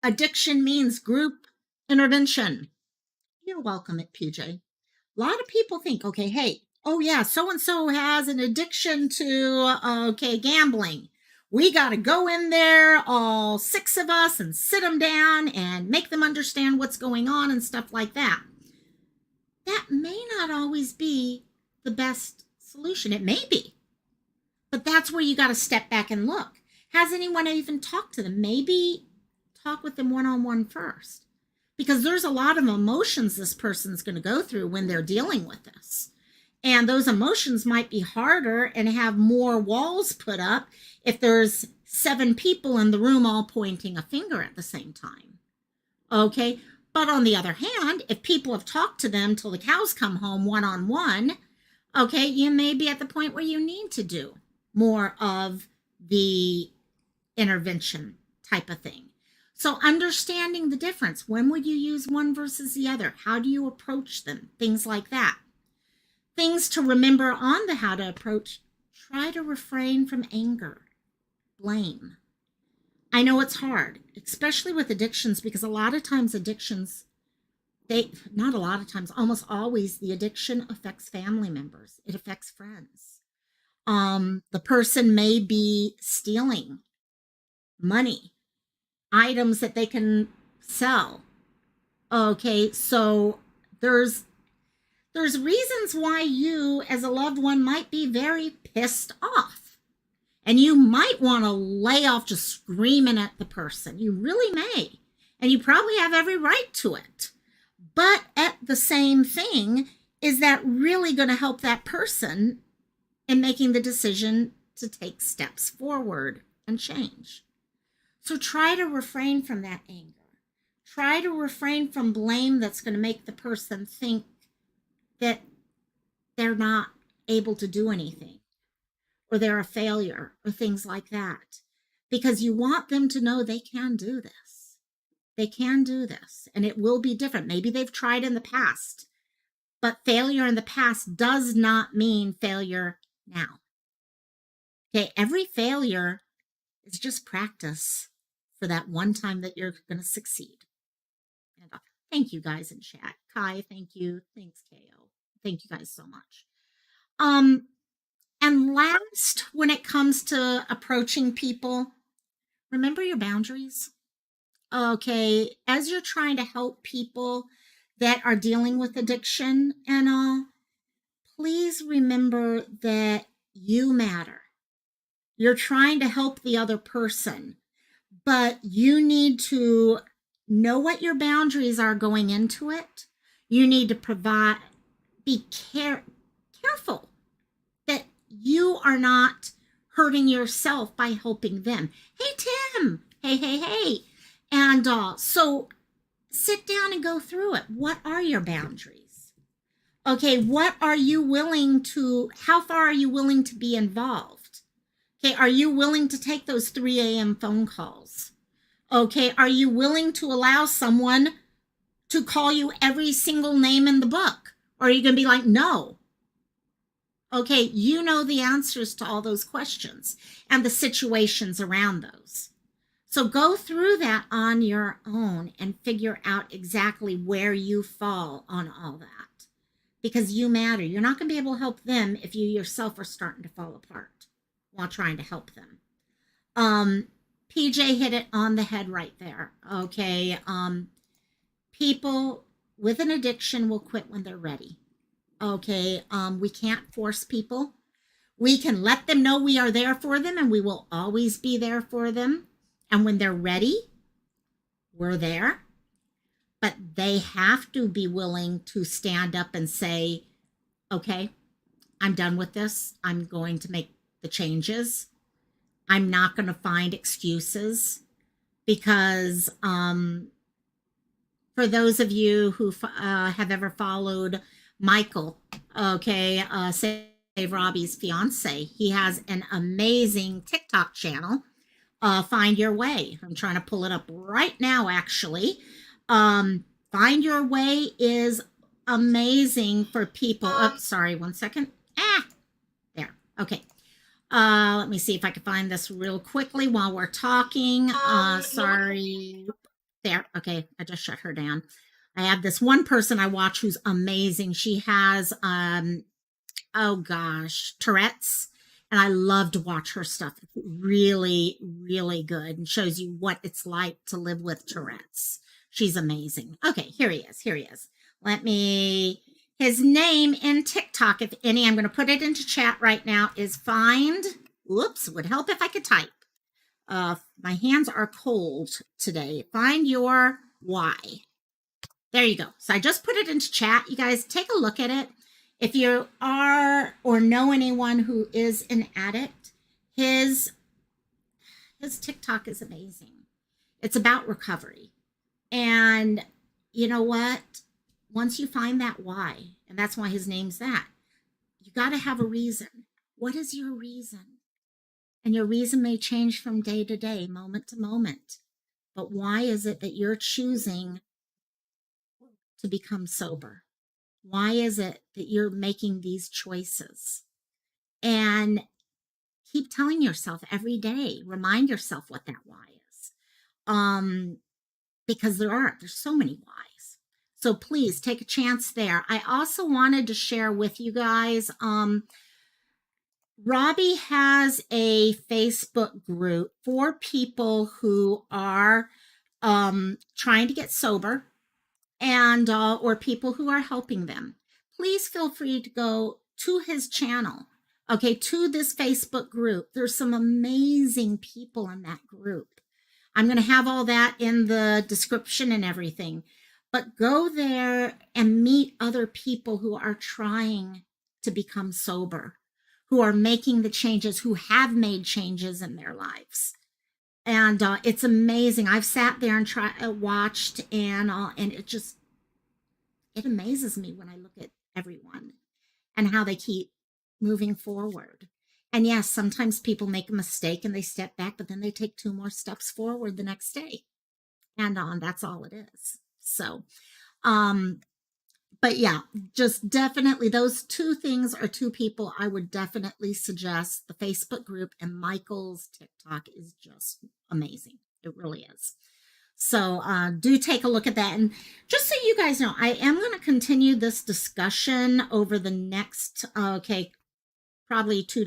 A: addiction means group intervention. You're welcome at PJ. A lot of people think, okay, hey, oh yeah, so and so has an addiction to gambling. We got to go in there, all 6 of us, and sit them down and make them understand what's going on and stuff like that. That may not always be the best solution. It may be, but that's where you got to step back and look. Has anyone even talked to them? Maybe talk with them one-on-one first, because there's a lot of emotions this person's going to go through when they're dealing with this. And those emotions might be harder and have more walls put up if there's 7 people in the room all pointing a finger at the same time. Okay, but on the other hand, if people have talked to them till the cows come home one-on-one, okay, you may be at the point where you need to do more of the intervention type of thing. So understanding the difference, when would you use one versus the other? How do you approach them? Things like that. Things to remember on the how to approach: try to refrain from anger, blame. I know it's hard, especially with addictions, because a lot of times addictions, not a lot of times, almost always the addiction affects family members. It affects friends. The person may be stealing money, items that they can sell. Okay, so there's reasons why you as a loved one might be very pissed off. And you might want to lay off just screaming at the person. You really may. And you probably have every right to it. But at the same thing, is that really going to help that person in making the decision to take steps forward and change? So try to refrain from that anger. Try to refrain from blame that's going to make the person think that they're not able to do anything, or they're a failure, or things like that. Because you want them to know they can do this. They can do this, and it will be different. Maybe they've tried in the past, but failure in the past does not mean failure now. Okay, every failure is just practice for that one time that you're going to succeed. And thank you guys in chat. Kai, thank you. Thanks, KO. Thank you guys so much. And last, when it comes to approaching people, remember your boundaries. Okay, as you're trying to help people that are dealing with addiction and all, please remember that you matter. You're trying to help the other person, but you need to know what your boundaries are going into it. You need to be careful that you are not hurting yourself by helping them. Hey, Tim. Hey, hey, hey. And so sit down and go through it. What are your boundaries? Okay, what are you willing to, how far are you willing to be involved? Okay, are you willing to take those 3 a.m. phone calls? Okay, are you willing to allow someone to call you every single name in the book? Or are you going to be like, no? Okay, you know the answers to all those questions and the situations around those. So go through that on your own and figure out exactly where you fall on all that. Because you matter. You're not going to be able to help them if you yourself are starting to fall apart while trying to help them. PJ hit it on the head right there. Okay. People with an addiction will quit when they're ready. Okay. We can't force people. We can let them know we are there for them and we will always be there for them. And when they're ready, we're there. But they have to be willing to stand up and say, okay, I'm done with this. I'm going to make the changes. I'm not going to find excuses because for those of you who have ever followed Michael, okay, Save Robbie's fiance, he has an amazing TikTok channel. Find Your Way. I'm trying to pull it up right now, actually. Find Your Way is amazing for people. Oh, sorry, one second. There. Okay. Let me see if I can find this real quickly while we're talking. Sorry. There. Okay. I just shut her down. I have this one person I watch who's amazing. She has, oh gosh, Tourette's. And I love to watch her stuff. It's really, really good and shows you what it's like to live with Tourette's. She's amazing. Okay, here he is. Here he is. His name in TikTok, if any, I'm going to put it into chat right now, is would help if I could type. My hands are cold today. Find Your Why. There you go. So I just put it into chat. You guys take a look at it. If you are or know anyone who is an addict, his TikTok is amazing. It's about recovery. And you know what? Once you find that why, and that's why his name's that, you got to have a reason. What is your reason? And your reason may change from day to day, moment to moment. But why is it that you're choosing to become sober? Why is it that you're making these choices? And keep telling yourself every day, remind yourself what that why is. Because there's so many whys. So please take a chance there. I also wanted to share with you guys, Robbie has a Facebook group for people who are trying to get sober and or people who are helping them. Please feel free to go to his channel, okay, to this Facebook group. There's some amazing people in that group. I'm going to have all that in the description and everything. But go there and meet other people who are trying to become sober, who are making the changes, who have made changes in their lives. And it's amazing. I've sat there and watched, and it amazes me when I look at everyone and how they keep moving forward. And yes, sometimes people make a mistake and they step back, but then they take 2 more steps forward the next day. And that's all it is. So, but yeah, just definitely those 2 things are 2 people I would definitely suggest. The Facebook group and Michael's TikTok is just amazing. It really is. So do take a look at that. And just so you guys know, I am going to continue this discussion over the next, probably 2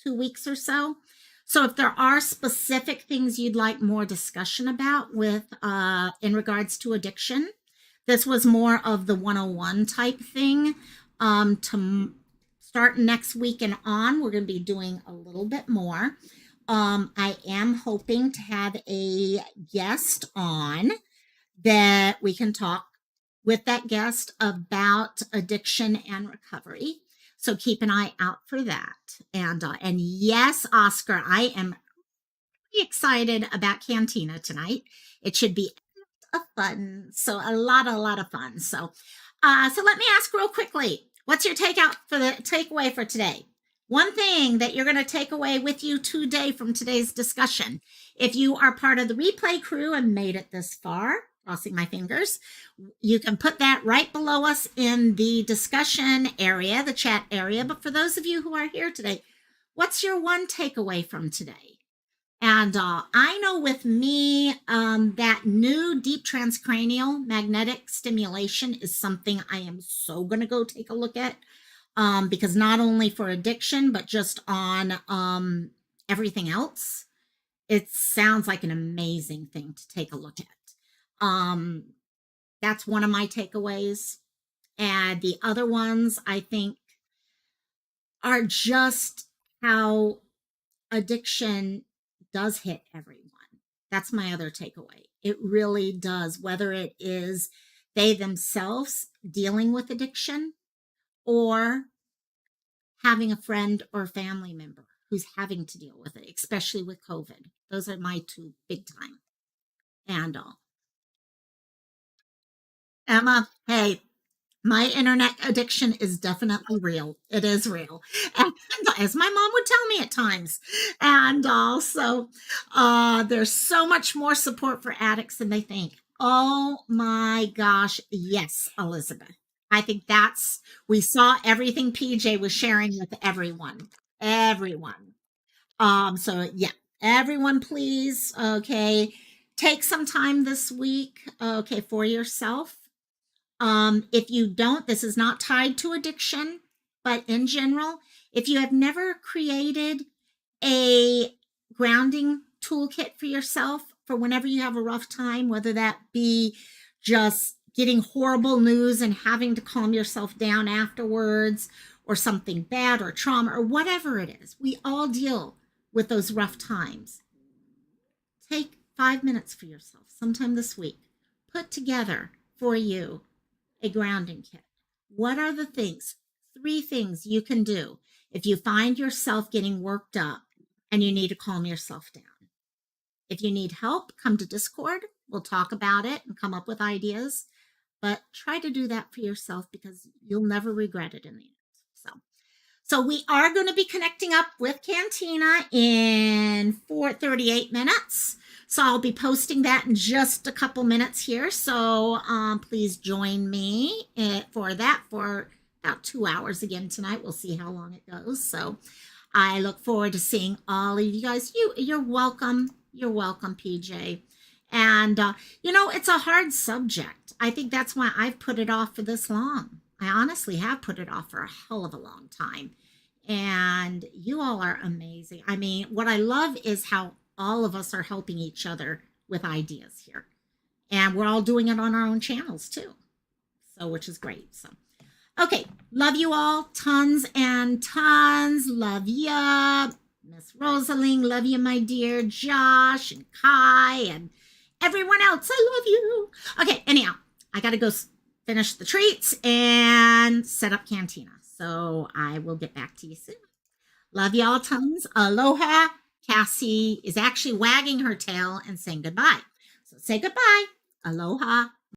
A: weeks or so. So if there are specific things you'd like more discussion about with in regards to addiction, this was more of the 101 type thing. To start next week and on, we're going to be doing a little bit more. I am hoping to have a guest on that we can talk with that guest about addiction and recovery. So keep an eye out for that. And yes, Oscar, I am pretty excited about Cantina tonight. It should be a fun, so a lot of fun. So let me ask real quickly, what's your takeaway for today? One thing that you're going to take away with you today from today's discussion. If you are part of the replay crew and made it this far, crossing my fingers, you can put that right below us in the discussion area, the chat area. But for those of you who are here today, what's your one takeaway from today? And I know with me, that new deep transcranial magnetic stimulation is something I am so going to go take a look at, because not only for addiction, but just on everything else. It sounds like an amazing thing to take a look at. That's one of my takeaways. And the other ones I think are just how addiction does hit everyone. That's my other takeaway. It really does, whether it is they themselves dealing with addiction or having a friend or family member who's having to deal with it, especially with COVID. Those are my two big time. And Emma, hey, my internet addiction is definitely real. It is real. And as my mom would tell me at times. And also, there's so much more support for addicts than they think. Oh my gosh. Yes, Elizabeth. I think we saw everything PJ was sharing with everyone. Everyone. So yeah, everyone, please, okay, take some time this week, okay, for yourself. If you don't, this is not tied to addiction, but in general, if you have never created a grounding toolkit for yourself for whenever you have a rough time, whether that be just getting horrible news and having to calm yourself down afterwards, or something bad or trauma or whatever it is, we all deal with those rough times. Take 5 minutes for yourself sometime this week. Put together for you a grounding kit. What are the things, 3 things you can do if you find yourself getting worked up and you need to calm yourself down? If you need help, come to Discord. We'll talk about it and come up with ideas. But try to do that for yourself because you'll never regret it in the end. So we are going to be connecting up with Cantina in 38 minutes. So I'll be posting that in just a couple minutes here. So please join me for that for about 2 hours again tonight. We'll see how long it goes. So I look forward to seeing all of you guys. You're welcome. You're welcome, PJ. And, it's a hard subject. I think that's why I've put it off for this long. I honestly have put it off for a hell of a long time. And you all are amazing. I mean, what I love is how all of us are helping each other with ideas here. And we're all doing it on our own channels too. So, which is great. So, okay. Love you all. Tons and tons. Love ya. Miss Rosaline. Love you, my dear. Josh and Kai and everyone else. I love you. Okay. Anyhow, I got to go finish the treats and set up Cantina. So I will get back to you soon. Love y'all tons. Aloha. Cassie is actually wagging her tail and saying goodbye. So say goodbye. Aloha.